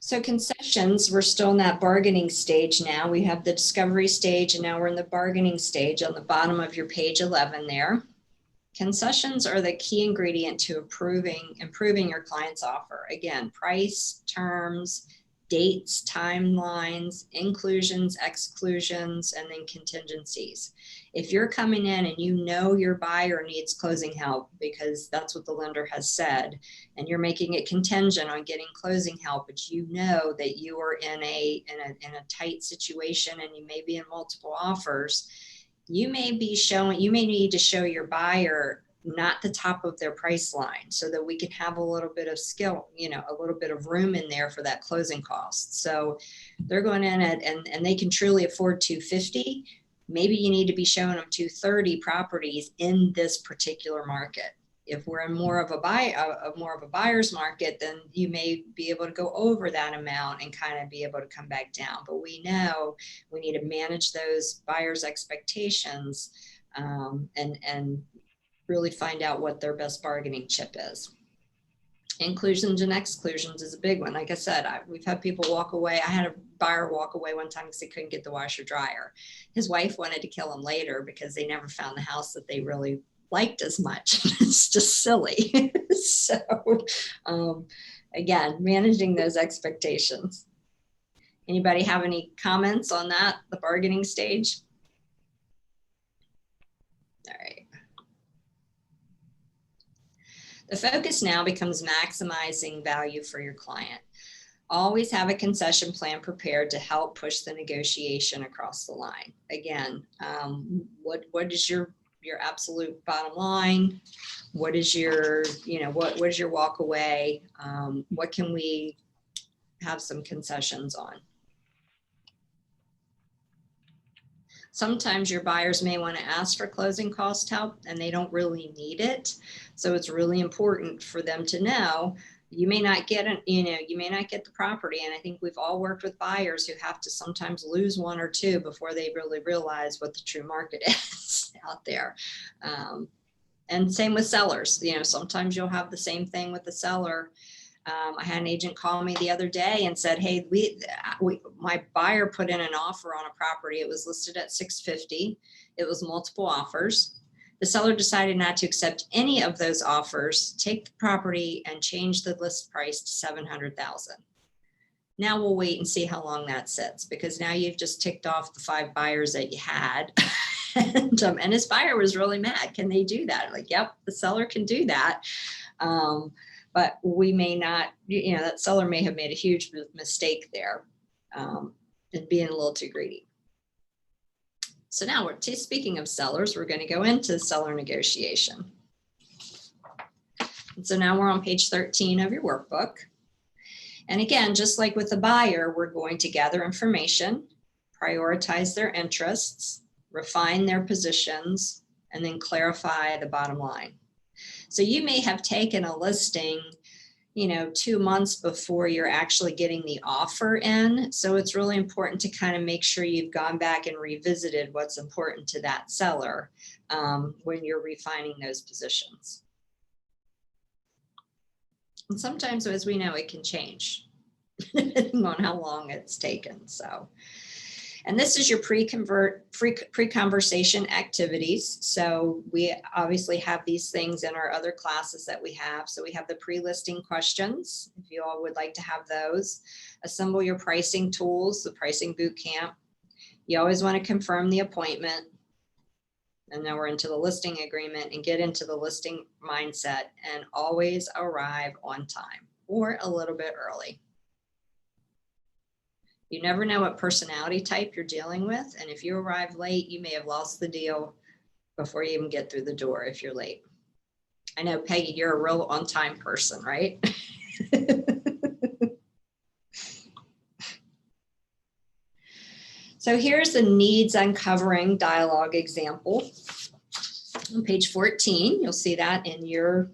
So concessions, we're still in that bargaining stage now. We have the discovery stage and now we're in the bargaining stage on the bottom of your page 11 there. Concessions are the key ingredient to improving your client's offer. Again, price, terms, dates, timelines, inclusions, exclusions, and then contingencies. If you're coming in and you know your buyer needs closing help because that's what the lender has said, and you're making it contingent on getting closing help, but you know that you are in a tight situation and you may be in multiple offers, you may need to show your buyer not the top of their price line so that we can have a little bit of skill, a little bit of room in there for that closing cost. So they're going in and they can truly afford 250. Maybe you need to be showing them 230 properties in this particular market. If we're in more of a buyer's market, then you may be able to go over that amount and kind of be able to come back down. But we know we need to manage those buyers' expectations and really find out what their best bargaining chip is. Inclusions and exclusions is a big one. Like I said, we've had people walk away. I had a buyer walk away one time because he couldn't get the washer dryer. His wife wanted to kill him later because they never found the house that they really liked as much. It's just silly. So again, managing those expectations. Anybody have any comments on that, the bargaining stage? All right. The focus now becomes maximizing value for your client. Always have a concession plan prepared to help push the negotiation across the line. Again, what is your absolute bottom line? What is your, what is your walk away? What can we have some concessions on? Sometimes your buyers may want to ask for closing cost help and they don't really need it. So it's really important for them to know you may not get the property. And I think we've all worked with buyers who have to sometimes lose one or two before they really realize what the true market is out there. And same with sellers. Sometimes you'll have the same thing with the seller. I had an agent call me the other day and said, hey, my buyer put in an offer on a property. It was listed at $650. It was multiple offers. The seller decided not to accept any of those offers, take the property and change the list price to $700,000. Now we'll wait and see how long that sits, because now you've just ticked off the 5 buyers that you had. And his buyer was really mad. Can they do that? Like, yep, the seller can do that. But we may not, that seller may have made a huge mistake there and being a little too greedy. So now speaking of sellers, we're going to go into seller negotiation. And so now we're on page 13 of your workbook. And again, just like with the buyer, we're going to gather information, prioritize their interests, refine their positions, and then clarify the bottom line. So you may have taken a listing, 2 months before you're actually getting the offer in. So it's really important to kind of make sure you've gone back and revisited what's important to that seller when you're refining those positions. And sometimes, as we know, it can change depending on how long it's taken. So, and this is your pre-conversation activities. So we obviously have these things in our other classes that we have. So we have the pre-listing questions, if you all would like to have those. Assemble your pricing tools, the pricing boot camp. You always want to confirm the appointment. And then we're into the listing agreement and get into the listing mindset, and always arrive on time or a little bit early. You never know what personality type you're dealing with. And if you arrive late, you may have lost the deal before you even get through the door if you're late. I know, Peggy, you're a real on-time person, right? So here's the needs uncovering dialogue example. On page 14, you'll see that in your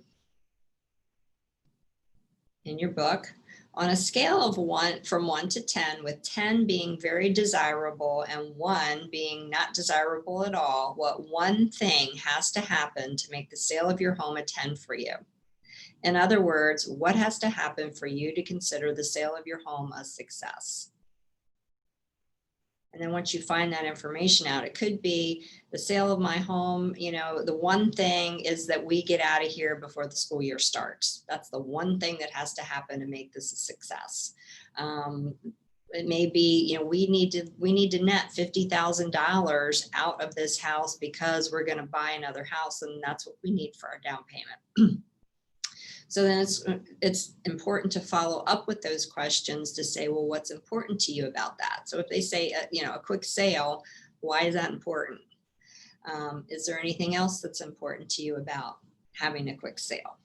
book. On a scale of 1 to 10, with 10 being very desirable and 1 being not desirable at all, what one thing has to happen to make the sale of your home a 10 for you? In other words, what has to happen for you to consider the sale of your home a success? And then once you find that information out, it could be the sale of my home. The one thing is that we get out of here before the school year starts. That's the one thing that has to happen to make this a success. It may be, we need to net $50,000 out of this house because we're going to buy another house, and that's what we need for our down payment. So then it's important to follow up with those questions to say, well, what's important to you about that? So if they say, a quick sale, why is that important? Is there anything else that's important to you about having a quick sale?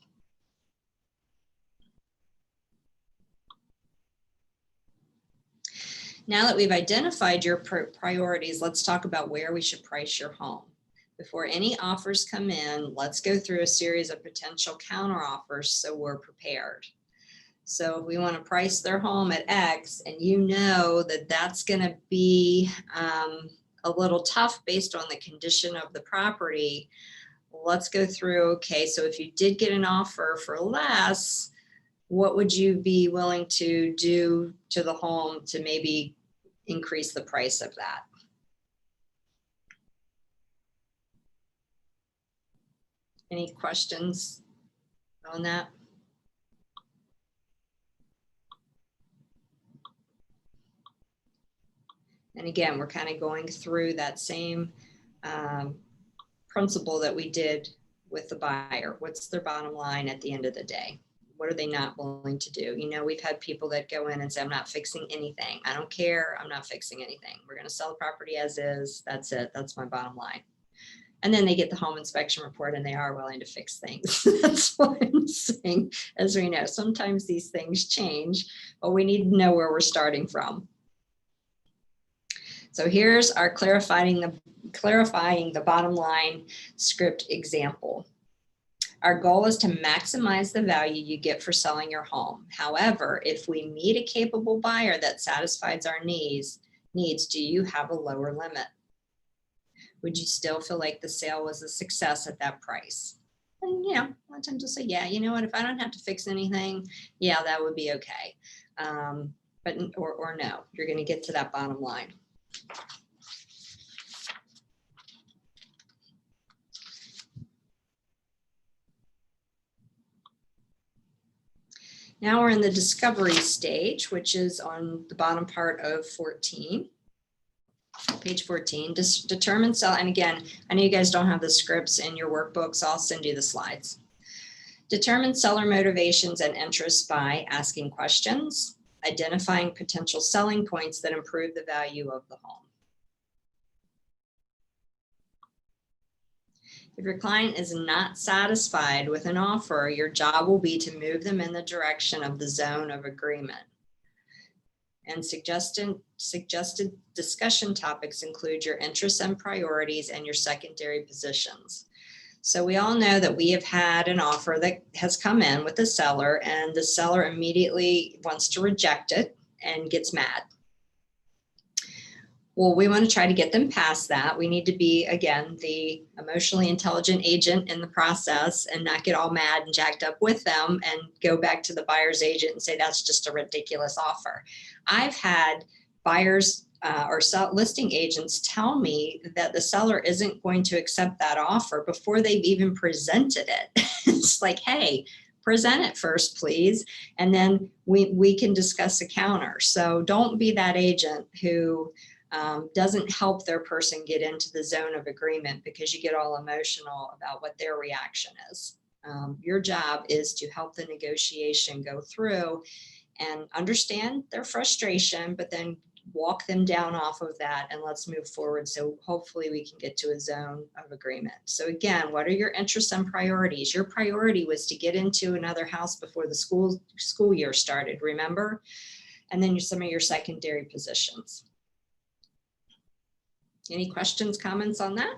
Now that we've identified your priorities, let's talk about where we should price your home. Before any offers come in, let's go through a series of potential counteroffers so we're prepared. So if we want to price their home at X, and that that's going to be a little tough based on the condition of the property, let's go through, okay, so if you did get an offer for less, what would you be willing to do to the home to maybe increase the price of that? Any questions on that? And again, we're kind of going through that same principle that we did with the buyer. What's their bottom line at the end of the day? What are they not willing to do? We've had people that go in and say, I'm not fixing anything. I don't care. I'm not fixing anything. We're going to sell the property as is. That's it. That's my bottom line. And then they get the home inspection report and they are willing to fix things. That's what I'm saying. As we know, sometimes these things change, but we need to know where we're starting from. So here's our clarifying the bottom line script example. Our goal is to maximize the value you get for selling your home. However, if we meet a capable buyer that satisfies our needs, do you have a lower limit? Would you still feel like the sale was a success at that price? And a lot of times you'll say, yeah, you know what, if I don't have to fix anything, yeah, that would be okay. But no, you're going to get to that bottom line. Now we're in the discovery stage, which is on the bottom part of 14. Page 14, determine sell. And again, I know you guys don't have the scripts in your workbooks, so I'll send you the slides. Determine seller motivations and interests by asking questions, identifying potential selling points that improve the value of the home. If your client is not satisfied with an offer, your job will be to move them in the direction of the zone of agreement. And suggested discussion topics include your interests and priorities and your secondary positions. So we all know that we have had an offer that has come in with the seller, and the seller immediately wants to reject it and gets mad. Well, we want to try to get them past that. We need to be, again, the emotionally intelligent agent in the process and not get all mad and jacked up with them and go back to the buyer's agent and say, that's just a ridiculous offer. I've had buyers or listing agents tell me that the seller isn't going to accept that offer before they've even presented it. It's like, hey, present it first, please. And then we can discuss a counter. So don't be that agent who doesn't help their person get into the zone of agreement because you get all emotional about what their reaction is. Your job is to help the negotiation go through and understand their frustration, but then walk them down off of that and let's move forward. So hopefully we can get to a zone of agreement. So again, what are your interests and priorities? Your priority was to get into another house before the school year started, remember? And then some of your secondary positions. Any questions, comments on that?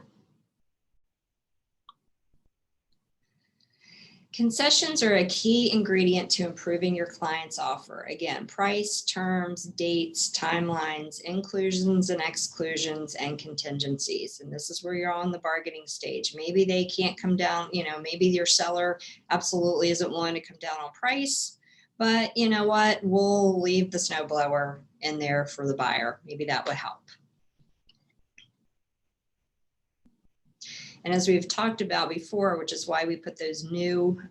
Concessions are a key ingredient to improving your client's offer. Again, price, terms, dates, timelines, inclusions and exclusions, and contingencies. And this is where you're on the bargaining stage. Maybe they can't come down, maybe your seller absolutely isn't willing to come down on price, but you know what? We'll leave the snowblower in there for the buyer. Maybe that would help. And as we've talked about before, which is why we put those new,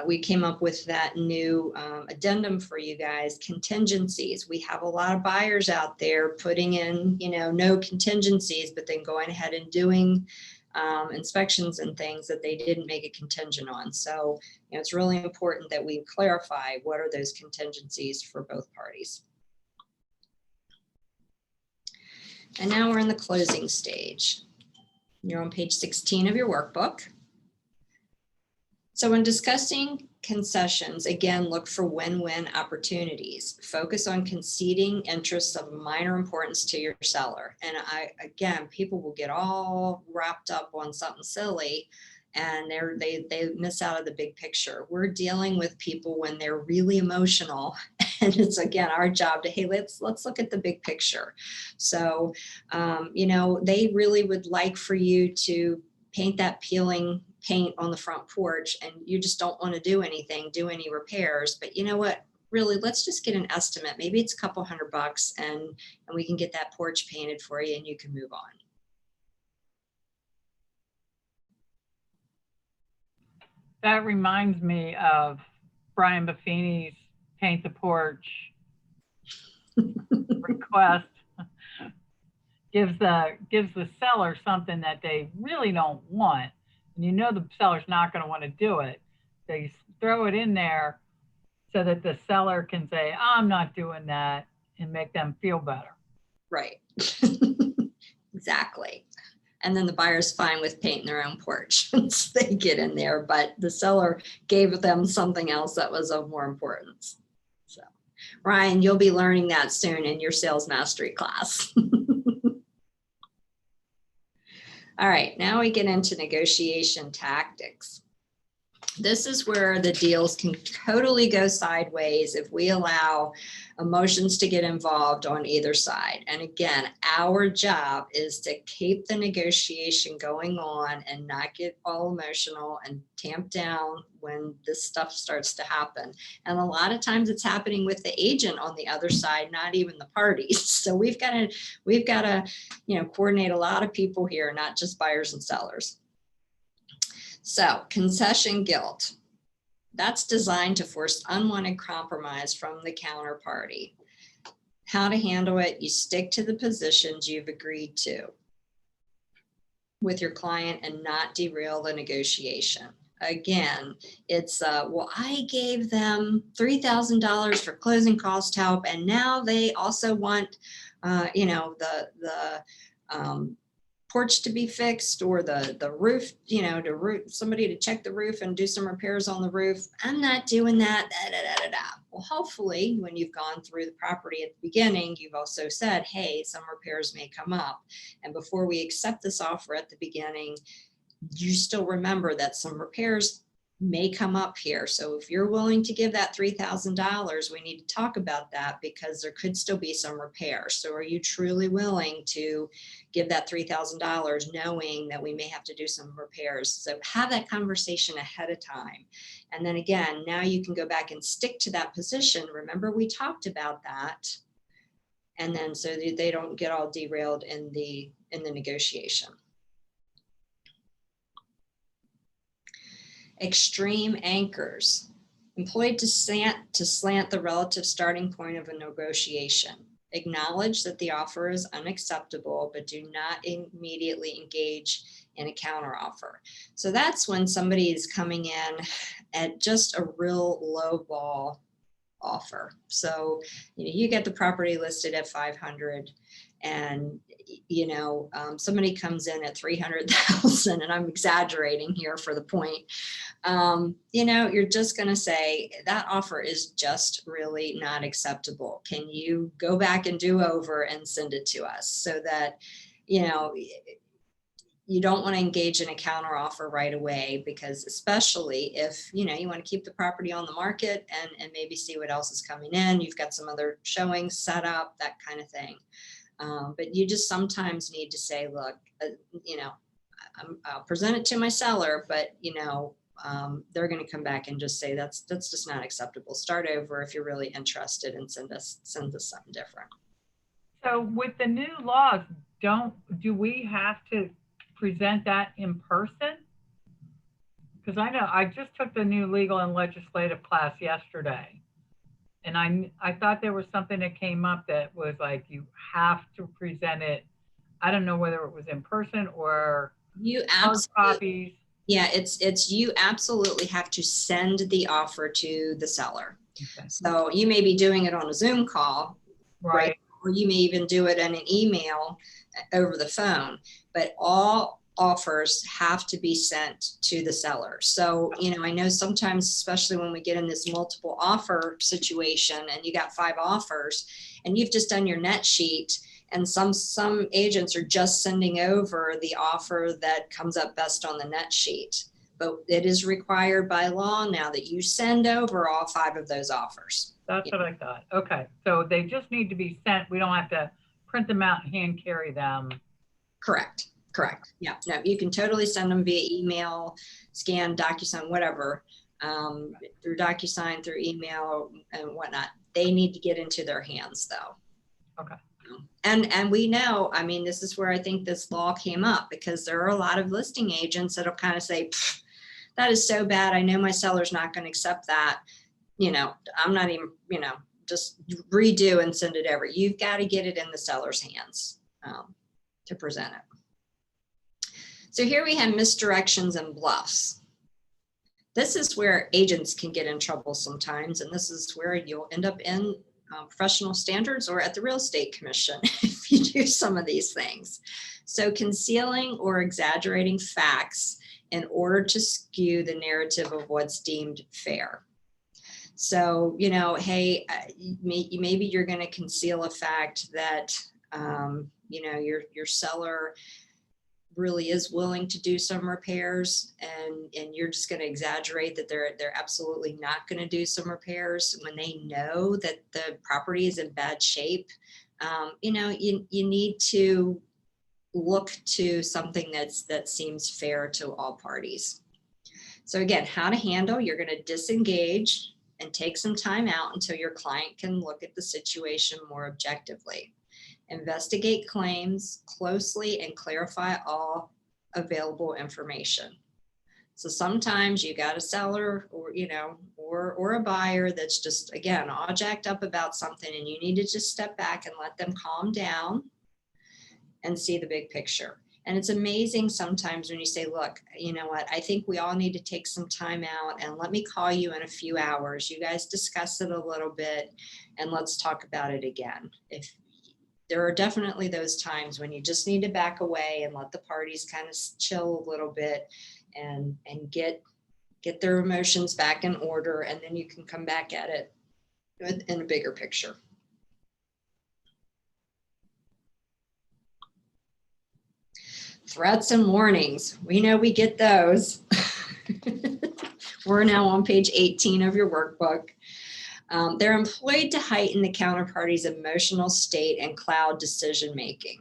we came up with that new addendum for you guys, contingencies. We have a lot of buyers out there putting in, no contingencies, but then going ahead and doing inspections and things that they didn't make a contingent on. So, it's really important that we clarify what are those contingencies for both parties. And now we're in the closing stage. You're on page 16 of your workbook. So when discussing concessions, again, look for win-win opportunities. Focus on conceding interests of minor importance to your seller. And again, people will get all wrapped up on something silly and they miss out of the big picture. We're dealing with people when they're really emotional, and it's again our job to, hey, let's look at the big picture. So they really would like for you to paint that peeling paint on the front porch, and you just don't want to do any repairs. But you know what? Really, let's just get an estimate. Maybe it's a couple $100 and we can get that porch painted for you and you can move on. That reminds me of Brian Buffini's paint the porch request. Gives the seller something that they really don't want. And the seller's not going to want to do it. They throw it in there so that the seller can say, I'm not doing that, and make them feel better. Right. Exactly. And then the buyer's fine with painting their own porch once they get in there, but the seller gave them something else that was of more importance. So, Ryan, you'll be learning that soon in your sales mastery class. All right, now we get into negotiation tactics. This is where the deals can totally go sideways if we allow emotions to get involved on either side. And again, our job is to keep the negotiation going on and not get all emotional and tamp down when this stuff starts to happen. And a lot of times it's happening with the agent on the other side, not even the parties. So we've got to, coordinate a lot of people here, not just buyers and sellers. So concession guilt, that's designed to force unwanted compromise from the counterparty. How to handle it, you stick to the positions you've agreed to with your client and not derail the negotiation. Again, it's, well, I gave them $3,000 for closing cost help, and now they also want, the porch to be fixed, or the roof, somebody to check the roof and do some repairs on the roof. I'm not doing that. Well, hopefully when you've gone through the property at the beginning, you've also said, hey, some repairs may come up. And before we accept this offer at the beginning, you still remember that some repairs may come up here. So if you're willing to give that $3,000, we need to talk about that, because there could still be some repairs. So are you truly willing to give that $3,000 knowing that we may have to do some repairs? So have that conversation ahead of time. And then again, now you can go back and stick to that position. Remember, we talked about that. And then so they don't get all derailed in the negotiation. Extreme anchors, employed to slant the relative starting point of a negotiation. Acknowledge that the offer is unacceptable, but do not immediately engage in a counteroffer. So that's when somebody is coming in at just a real low ball offer. So, you get the property listed at 500, and somebody comes in at 300,000, and I'm exaggerating here for the point. You're just going to say that offer is just really not acceptable. Can you go back and do over and send it to us, so that, you don't want to engage in a counter offer right away, because especially if, you want to keep the property on the market and maybe see what else is coming in. You've got some other showings set up, that kind of thing. But you just sometimes need to say, look, I'll present it to my seller, but, they're going to come back and just say, that's just not acceptable. Start over if you're really interested, and send us something different. So with the new laws, do we have to present that in person? Because I know I just took the new legal and legislative class yesterday. And I thought there was something that came up that was like, you have to present it. I don't know whether it was in person or You hard absolutely, copies. yeah, it's you absolutely have to send the offer to the seller. Okay. So you may be doing it on a Zoom call, Right. or you may even do it in an email over the phone, but all offers have to be sent to the seller. So, I know sometimes, especially when we get in this multiple offer situation and you got 5 offers and you've just done your net sheet, and some agents are just sending over the offer that comes up best on the net sheet. But it is required by law now that you send over all 5 of those offers. That's what I thought. Okay. So they just need to be sent. We don't have to print them out and hand carry them. Correct. Yeah, no, you can totally send them via email, scan, DocuSign, whatever, through DocuSign, through email and whatnot. They need to get into their hands though. Okay. And we know, I mean, this is where I think this law came up, because there are a lot of listing agents that'll kind of say, that is so bad. I know my seller's not going to accept that. I'm not even, just redo and send it over. You've got to get it in the seller's hands to present it. So here we have misdirections and bluffs. This is where agents can get in trouble sometimes, and this is where you'll end up in professional standards or at the real estate commission if you do some of these things. So concealing or exaggerating facts in order to skew the narrative of what's deemed fair. So, hey, maybe you're going to conceal a fact that, your seller really is willing to do some repairs, and you're just going to exaggerate that they're absolutely not going to do some repairs when they know that the property is in bad shape. You need to look to something that seems fair to all parties. So again, how to handle, you're going to disengage and take some time out until your client can look at the situation more objectively. Investigate claims closely and clarify all available information. So sometimes you got a seller or a buyer that's just, again, all jacked up about something, and you need to just step back and let them calm down and see the big picture. And it's amazing sometimes when you say, look, you know what, I think we all need to take some time out, and let me call you in a few hours. You guys discuss it a little bit and let's talk about it again. If there are definitely those times when you just need to back away and let the parties kind of chill a little bit and get their emotions back in order, and then you can come back at it in a bigger picture. Threats and warnings. We know we get those. We're now on page 18 of your workbook. They're employed to heighten the counterparty's emotional state and cloud decision-making.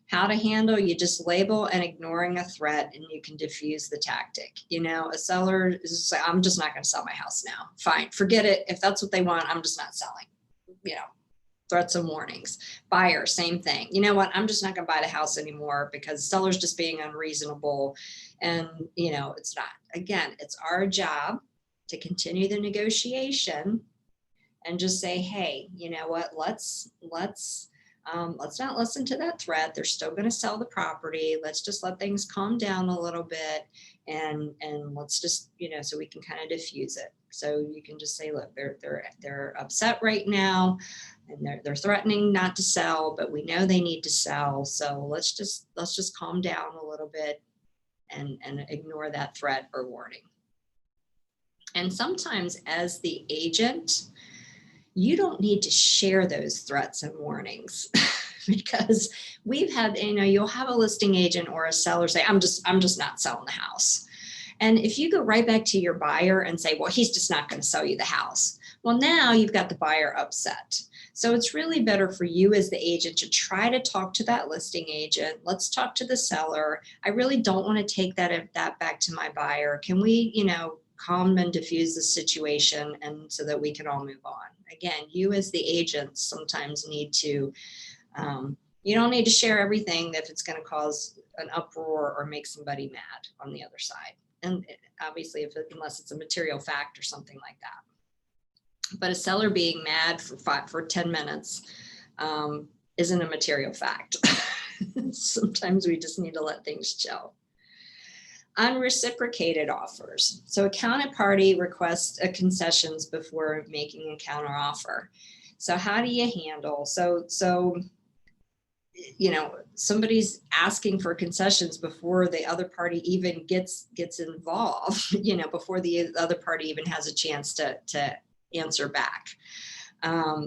How to handle, you just label and ignoring a threat, and you can diffuse the tactic. A seller is like, I'm just not going to sell my house now. Fine, forget it. If that's what they want, I'm just not selling. Threats and warnings. Buyer, same thing. You know what? I'm just not going to buy the house anymore because seller's just being unreasonable. And, it's not. Again, it's our job to continue the negotiation and just say, hey, you know what? Let's not listen to that threat. They're still going to sell the property. Let's just let things calm down a little bit, and let's just, so we can kind of diffuse it. So you can just say, look, they're upset right now, and they're threatening not to sell, but we know they need to sell. So let's just calm down a little bit and ignore that threat or warning. And sometimes as the agent, you don't need to share those threats and warnings because we've had, you'll have a listing agent or a seller say, I'm just not selling the house. And if you go right back to your buyer and say, well, he's just not going to sell you the house. Well, now you've got the buyer upset. So it's really better for you as the agent to try to talk to that listing agent. Let's talk to the seller. I really don't want to take that back to my buyer. Can we, calm and diffuse the situation, and so that we can all move on. Again, you as the agent sometimes need to, you don't need to share everything if it's going to cause an uproar or make somebody mad on the other side. And obviously, unless it's a material fact or something like that. But a seller being mad for 10 minutes isn't a material fact. Sometimes we just need to let things chill. Unreciprocated offers. So a counterparty requests a concessions before making a counter offer. So how do you handle, you know, somebody's asking for concessions before the other party even gets involved, you know, before the other party even has a chance to answer back.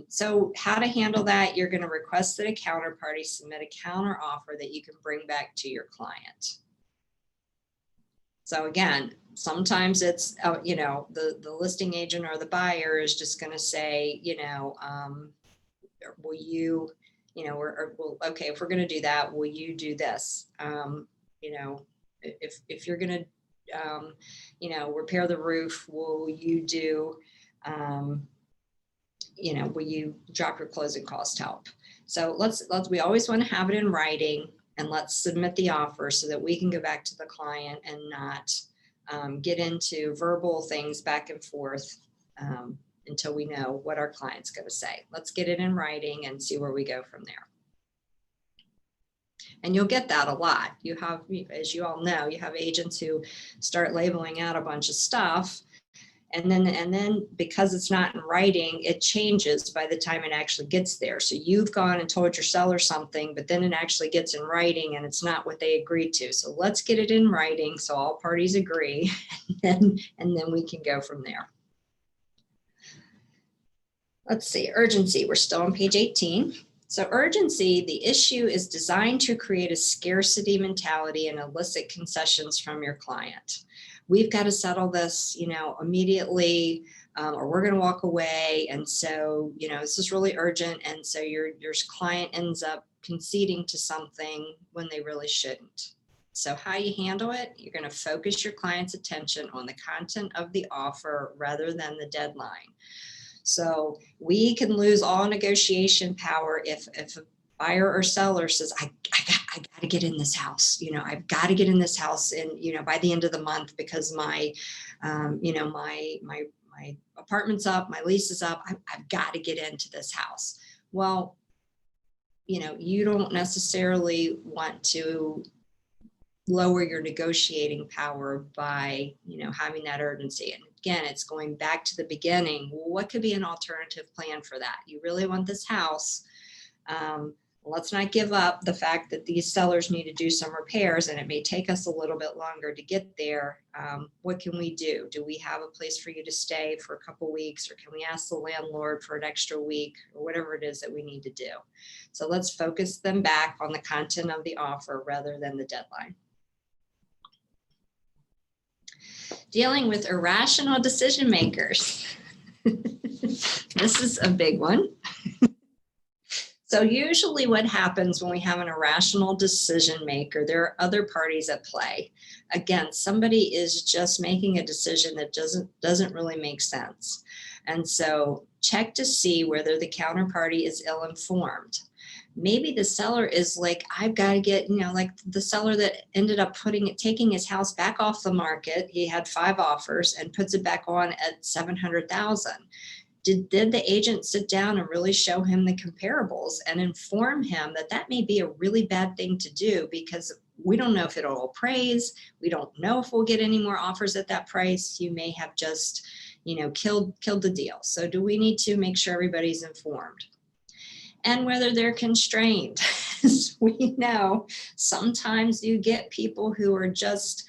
So how to handle that, you're going to request that a counterparty submit a counter offer that you can bring back to your client. So again, sometimes it's, you know, the listing agent or the buyer is just going to say, you know, will you, you know, well, okay, if we're going to do that, will you do this? You know, if you're going to, you know, repair the roof, will you do, you know, will you drop your closing cost help? So we always want to have it in writing, and let's submit the offer so that we can go back to the client and not get into verbal things back and forth until we know what our client's going to say. Let's get it in writing and see where we go from there. And you'll get that a lot. You have, as you all know, you have agents who start labeling out a bunch of stuff. And then because it's not in writing, it changes by the time it actually gets there. So you've gone and told your seller something, but then it actually gets in writing and it's not what they agreed to. So let's get it in writing so all parties agree, and then we can go from there. Let's see, urgency. We're still on page 18. So urgency, the issue is designed to create a scarcity mentality and elicit concessions from your client. We've got to settle this, you know, immediately, or we're going to walk away. And so, you know, this is really urgent. And so your client ends up conceding to something when they really shouldn't. So how you handle it, you're going to focus your client's attention on the content of the offer rather than the deadline. So we can lose all negotiation power if a buyer or seller says, I got to get in this house. You know, I've got to get in this house and, you know, by the end of the month because my, you know, my apartment's up, my lease is up. I've got to get into this house. Well, you know, you don't necessarily want to lower your negotiating power by, you know, having that urgency. And again, it's going back to the beginning. Well, what could be an alternative plan for that? You really want this house. Let's not give up the fact that these sellers need to do some repairs and it may take us a little bit longer to get there. What can we do? Do we have a place for you to stay for a couple weeks, or can we ask the landlord for an extra week, or whatever it is that we need to do? So let's focus them back on the content of the offer rather than the deadline. Dealing with irrational decision makers. This is a big one. So usually what happens when we have an irrational decision maker, there are other parties at play. Again, somebody is just making a decision that doesn't really make sense. And so check to see whether the counterparty is ill-informed. Maybe the seller is like, I've got to get, you know, like the seller that ended up taking his house back off the market. He had 5 offers and puts it back on at $700,000. Did the agent sit down and really show him the comparables and inform him that that may be a really bad thing to do, because we don't know if it'll appraise. We don't know if we'll get any more offers at that price. You may have just, you know, killed the deal. So do we need to make sure everybody's informed? And whether they're constrained. As we know, sometimes you get people who are just,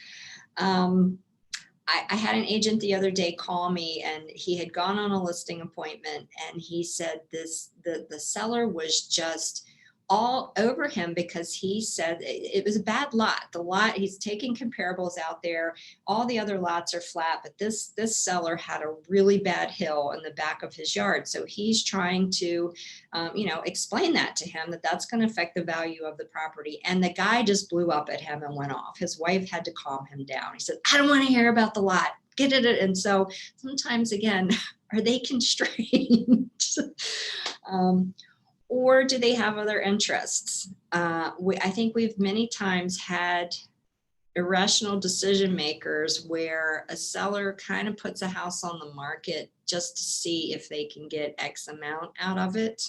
I had an agent the other day call me, and he had gone on a listing appointment, and he said the seller was just all over him because he said it was a bad lot. The lot, he's taking comparables out there. All the other lots are flat, but this seller had a really bad hill in the back of his yard. So he's trying to, you know, explain that to him, that that's going to affect the value of the property. And the guy just blew up at him and went off. His wife had to calm him down. He said, I don't want to hear about the lot. Get it. And so sometimes, again, are they constrained? Or do they have other interests? I think we've many times had irrational decision makers where a seller kind of puts a house on the market just to see if they can get X amount out of it.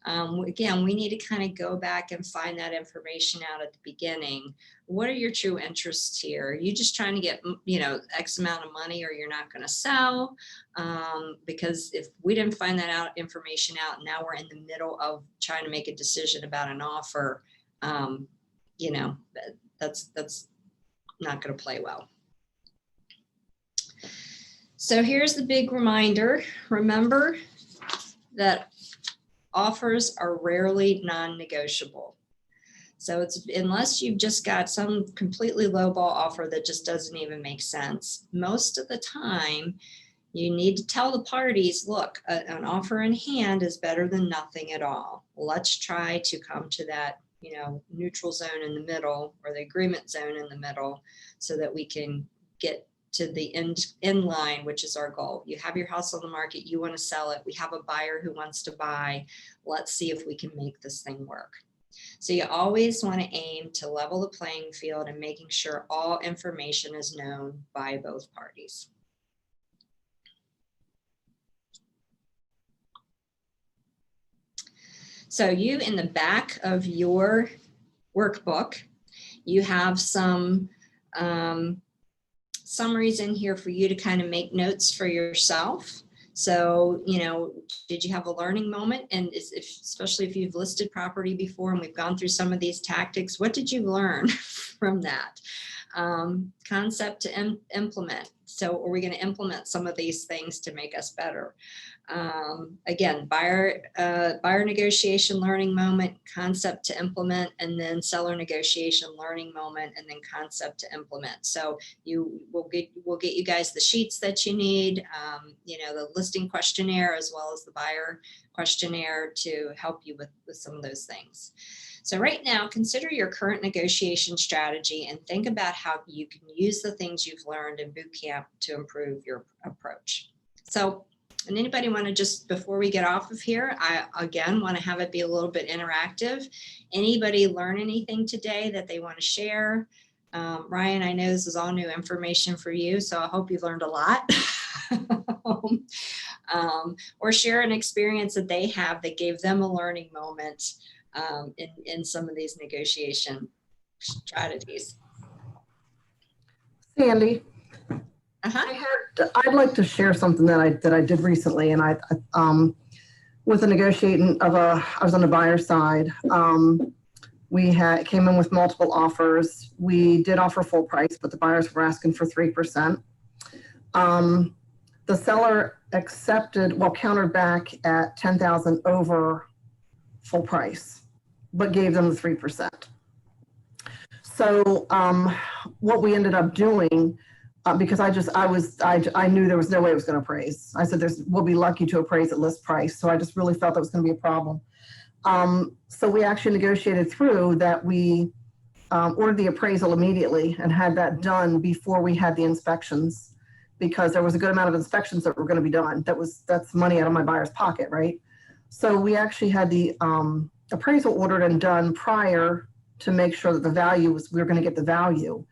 Again, we need to kind of go back and find that information out at the beginning. What are your true interests here? Are you just trying to get, X amount of money, or you're not going to sell? Because if we didn't find that information out, now we're in the middle of trying to make a decision about an offer. That's not going to play well. So here's the big reminder. Remember that offers are rarely non-negotiable. So it's, unless you've just got some completely lowball offer that just doesn't even make sense, most of the time you need to tell the parties, look, an offer in hand is better than nothing at all. Let's try to come to that neutral zone in the middle, or the agreement zone in the middle, so that we can get to the end line, which is our goal. You have your house on the market, you want to sell it. We have a buyer who wants to buy. Let's see if we can make this thing work. So you always want to aim to level the playing field and making sure all information is known by both parties. So you, in the back of your workbook, you have some summaries in here for you to kind of make notes for yourself. So, did you have a learning moment? And especially if you've listed property before and we've gone through some of these tactics, what did you learn from that? Concept to implement. So are we going to implement some of these things to make us better? Again, buyer negotiation learning moment, concept to implement, and then seller negotiation learning moment, and then concept to implement. So we'll get you guys the sheets that you need, the listing questionnaire as well as the buyer questionnaire to help you with some of those things. So right now, consider your current negotiation strategy and think about how you can use the things you've learned in boot camp to improve your approach. So, and anybody want to just, before we get off of here, I again want to have it be a little bit interactive. Anybody learn anything today that they want to share? Ryan, I know this is all new information for you, so I hope you learned a lot. Or share an experience that they have that gave them a learning moment in some of these negotiation strategies. Sandy, Uh-huh. I'd like to share something that I did recently, and I with a negotiating of I was on the buyer side. We came in with multiple offers. We did offer full price, but the buyers were asking for 3%. The seller countered back at 10,000 over full price, but gave them the 3%. So what we ended up doing, because I knew there was no way it was going to appraise. I said, we'll be lucky to appraise at list price. So I just really felt that was going to be a problem. So we actually negotiated through that. We ordered the appraisal immediately and had that done before we had the inspections, because there was a good amount of inspections that were going to be done. That's money out of my buyer's pocket, right? So we actually had the appraisal ordered and done prior to make sure that we were going to get the value.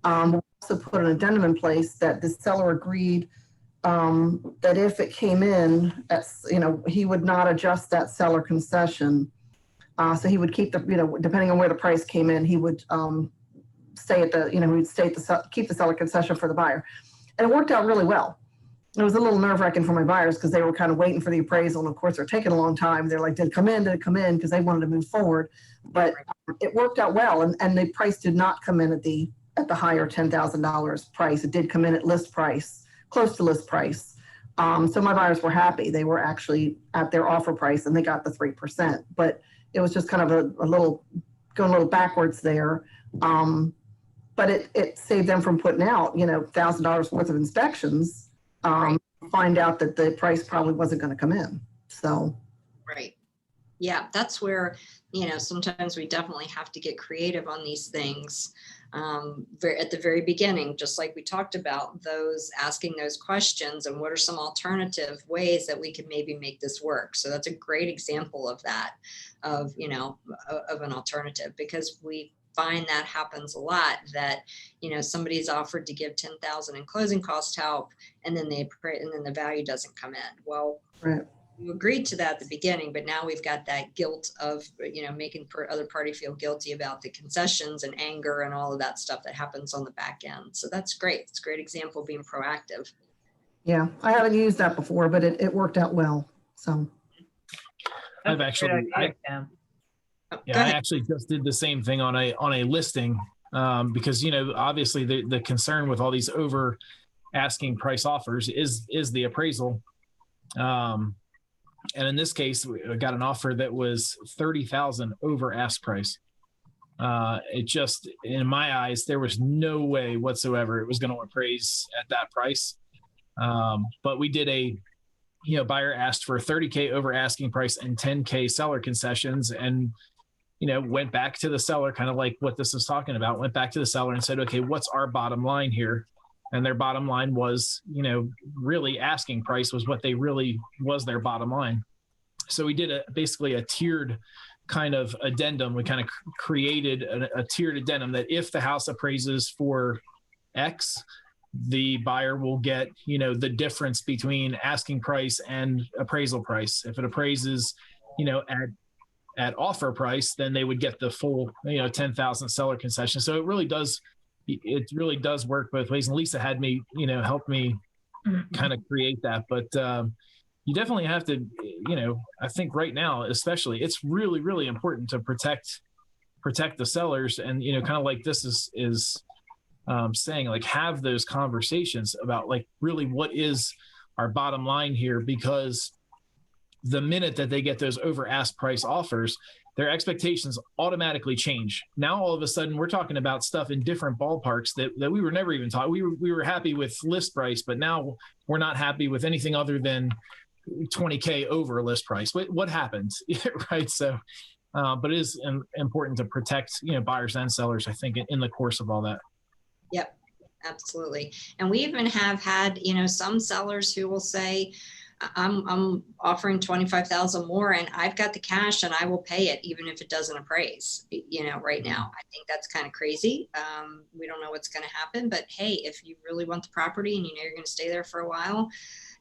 We also put an addendum in place that the seller agreed that if it came in, he would not adjust that seller concession. So he would keep depending on where the price came in, he would stay at keep the seller concession for the buyer. And it worked out really well. It was a little nerve-wracking for my buyers because they were kind of waiting for the appraisal, and of course they're taking a long time. They're like, did it come in? Did it come in? Because they wanted to move forward. But it worked out well, and the price did not come in at the higher $10,000 price. It did come in at list price, close to list price. So my buyers were happy. They were actually at their offer price, and they got the 3%. But it was just kind of going a little backwards there. But it saved them from putting out $1,000 worth of inspections. Find out that the price probably wasn't going to come in. So Right. Yeah, that's where, sometimes we definitely have to get creative on these things. At the very beginning, just like we talked about, those asking those questions and what are some alternative ways that we could maybe make this work. So that's a great example of that, of an alternative, because we find that happens a lot, that somebody's offered to give 10,000 in closing cost help, and then the value doesn't come in. Well, Right. you agreed to that at the beginning, but now we've got that guilt of, making other party feel guilty about the concessions and anger and all of that stuff that happens on the back end. So that's great. It's a great example of being proactive. Yeah, I haven't used that before, but it worked out well. So That's I've a actually- great idea, Kim. Oh, go Yeah, I ahead. actually just did the same thing on a listing, because obviously the concern with all these over asking price offers is the appraisal. And in this case, we got an offer that was 30,000 over ask price. It just, in my eyes, there was no way whatsoever it was going to appraise at that price. But we did buyer asked for 30K over asking price and 10K seller concessions, and went back to the seller, kind of like what this is talking about, went back to the seller and said, okay, what's our bottom line here? And their bottom line was, really asking price was what they really was their bottom line. So we did basically a tiered kind of addendum. We kind of created a tiered addendum that if the house appraises for X, the buyer will get, the difference between asking price and appraisal price. If it appraises, at offer price, then they would get the full, 10,000 seller concession. So it really does work both ways. And Lisa had me, help me kind of create that. But you definitely have to, I think right now, especially, it's really, really important to protect the sellers. And, kind of like this is saying, like, have those conversations about, like, really what is our bottom line here, because the minute that they get those over ask price offers, their expectations automatically change. Now, all of a sudden, we're talking about stuff in different ballparks that we were never even taught. We were happy with list price, but now we're not happy with anything other than 20K over list price. What happens, right? So, but it is important to protect, buyers and sellers, I think, in the course of all that. Yep, absolutely. And we even have had, some sellers who will say, I'm offering 25,000 more and I've got the cash and I will pay it even if it doesn't appraise, right now. I think that's kind of crazy. We don't know what's going to happen, but hey, if you really want the property and you're going to stay there for a while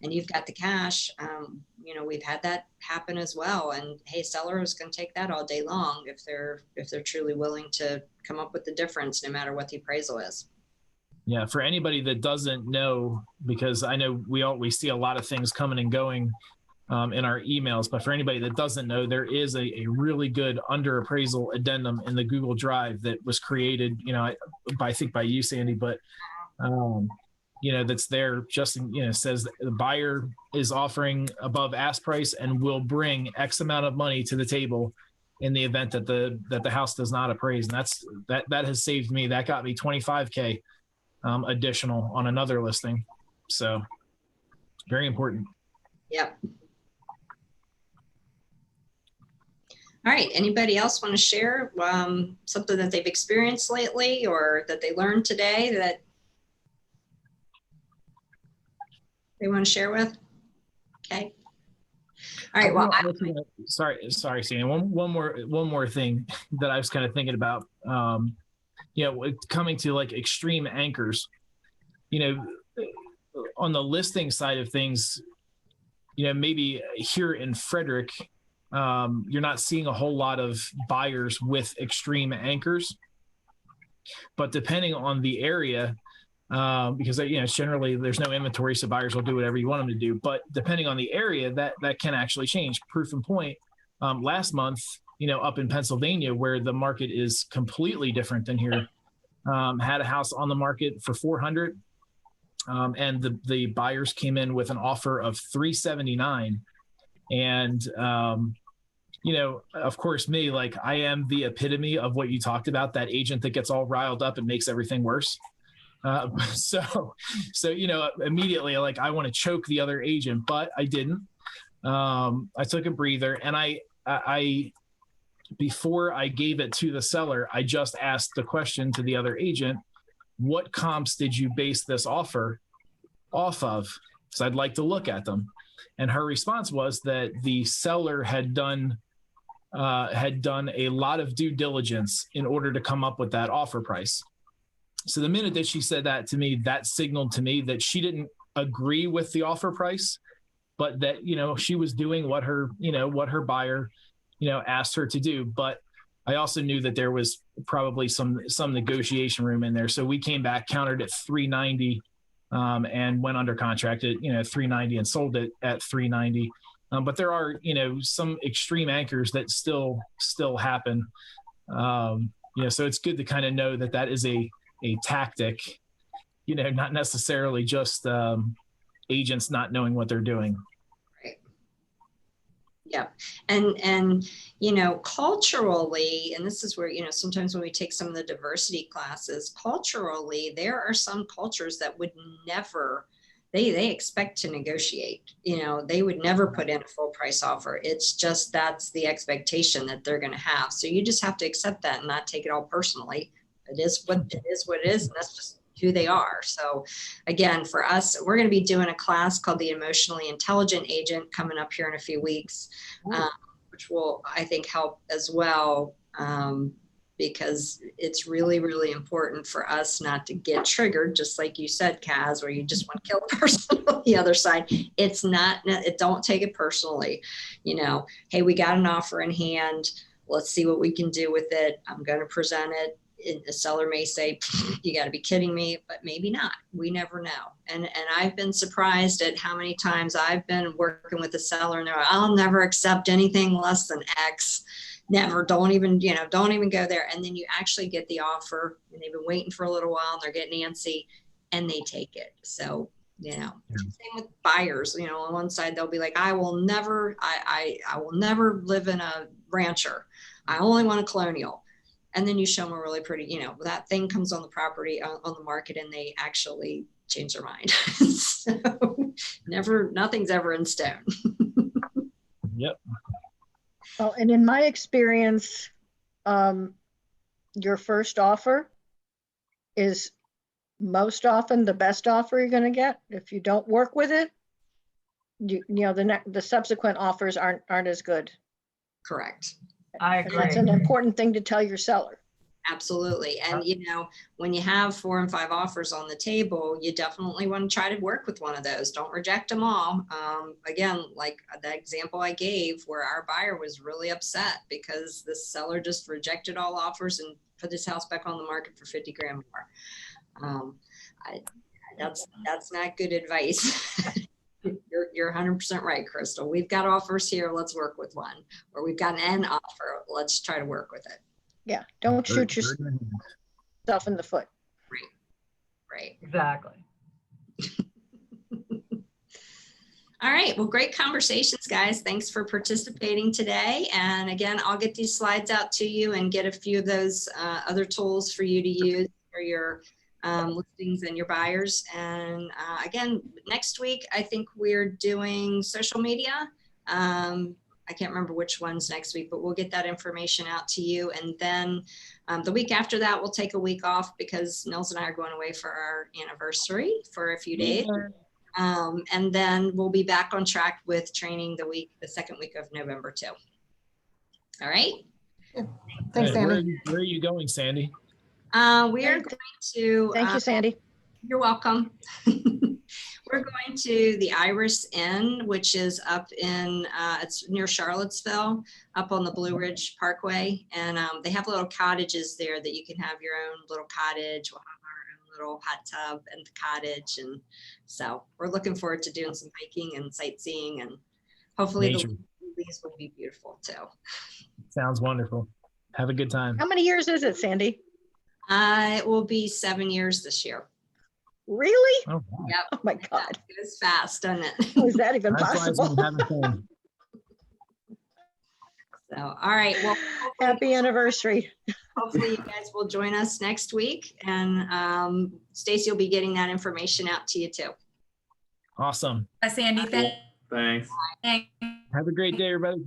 and you've got the cash, we've had that happen as well. And hey, seller is going to take that all day long if they're truly willing to come up with the difference, no matter what the appraisal is. Yeah, for anybody that doesn't know, because I know we see a lot of things coming and going in our emails, but for anybody that doesn't know, there is a really good under appraisal addendum in the Google Drive that was created, I think by you, Sandy, but that's there just, says the buyer is offering above ask price and will bring X amount of money to the table in the event that the house does not appraise. And that has saved me. That got me 25K. Additional on another listing. So very important. Yep. All right. Anybody else want to share something that they've experienced lately or that they learned today that they want to share with? Okay. All right. Well, sorry, Sandy. One more thing that I was kind of thinking about. Coming to like extreme anchors, on the listing side of things, maybe here in Frederick, you're not seeing a whole lot of buyers with extreme anchors, but depending on the area, because generally there's no inventory, so buyers will do whatever you want them to do. But depending on the area, that can actually change. Proof in point, last month, up in Pennsylvania, where the market is completely different than here, had a house on the market for 400, and the buyers came in with an offer of 379. And, of course, me, like, I am the epitome of what you talked about, that agent that gets all riled up and makes everything worse. So immediately, like, I want to choke the other agent, but I didn't. I took a breather, and I I before I gave it to the seller, I just asked the question to the other agent, what comps did you base this offer off of? So I'd like to look at them. And her response was that the seller had done a lot of due diligence in order to come up with that offer price. So the minute that she said that to me, that signaled to me that she didn't agree with the offer price, but that, she was doing what her buyer, asked her to do. But I also knew that there was probably some negotiation room in there. So we came back, countered at 390, and went under contract at, 390 and sold it at 390. But there are, some extreme anchors that still happen. So it's good to kind of know that is a tactic, not necessarily just agents not knowing what they're doing. Right. Yeah. And, culturally, and this is where, sometimes when we take some of the diversity classes, culturally, there are some cultures that would never, they expect to negotiate, they would never put in a full price offer. It's just, that's the expectation that they're going to have. So you just have to accept that and not take it all personally. It is what it is. And that's just who they are. So again, for us, we're going to be doing a class called the Emotionally Intelligent Agent coming up here in a few weeks, which will, I think, help as well. Because it's really, really important for us not to get triggered, just like you said, Kaz, where you just want to kill the person on the other side. It's not, don't take it personally. Hey, we got an offer in hand. Let's see what we can do with it. I'm going to present it. The seller may say, you got to be kidding me, but maybe not. We never know. And I've been surprised at how many times I've been working with the seller and they're like, I'll never accept anything less than X. Never, don't even go there. And then you actually get the offer and they've been waiting for a little while and they're getting antsy and they take it. So, same with buyers, on one side, they'll be like, I will never live in a rancher. I only want a colonial. And then you show them a really pretty, that thing comes on the property, on the market, and they actually change their mind. So nothing's ever in stone. Yep. Well, and in my experience, your first offer is most often the best offer you're going to get. If you don't work with it, the subsequent offers aren't as good. Correct. I And agree. that's an important thing to tell your seller. Absolutely. And, when you have 4 and 5 offers on the table, you definitely want to try to work with one of those. Don't reject them all. Again, like the example I gave where our buyer was really upset because the seller just rejected all offers and put this house back on the market for 50 grand more. That's not good advice. You're 100% right, Crystal. We've got offers here. Let's work with one. Or we've got an offer. Let's try to work with it. Yeah. Don't shoot yourself in the foot. Right. Exactly. All right. Well, great conversations, guys. Thanks for participating today. And again, I'll get these slides out to you and get a few of those other tools for you to use for your listings and your buyers. And again, next week, I think we're doing social media. I can't remember which one's next week, but we'll get that information out to you. And then the week after that, we'll take a week off because Nils and I are going away for our anniversary for a few days. And then we'll be back on track with training the second week of November too. All right. Thanks, Sandy. Where are you going, Sandy? We are going to. Thank you, Sandy. You're welcome. We're going to the Iris Inn, which is up in, it's near Charlottesville, up on the Blue Ridge Parkway. And they have little cottages there that you can have your own little cottage. We'll have our own little hot tub and the cottage. And so we're looking forward to doing some hiking and sightseeing, and hopefully the leaves will be beautiful too. Sounds wonderful. Have a good time. How many years is it, Sandy? It will be 7 years this year. Really? Oh, wow. Yep. Oh my God. It goes fast, doesn't it? How is that even That's why it's possible? been having fun. So, all right. Well, Happy anniversary. hopefully you guys will join us next week, and Stacy will be getting that information out to you too. Awesome. Bye, Sandy. Thanks. Thanks. Have a great day, everybody.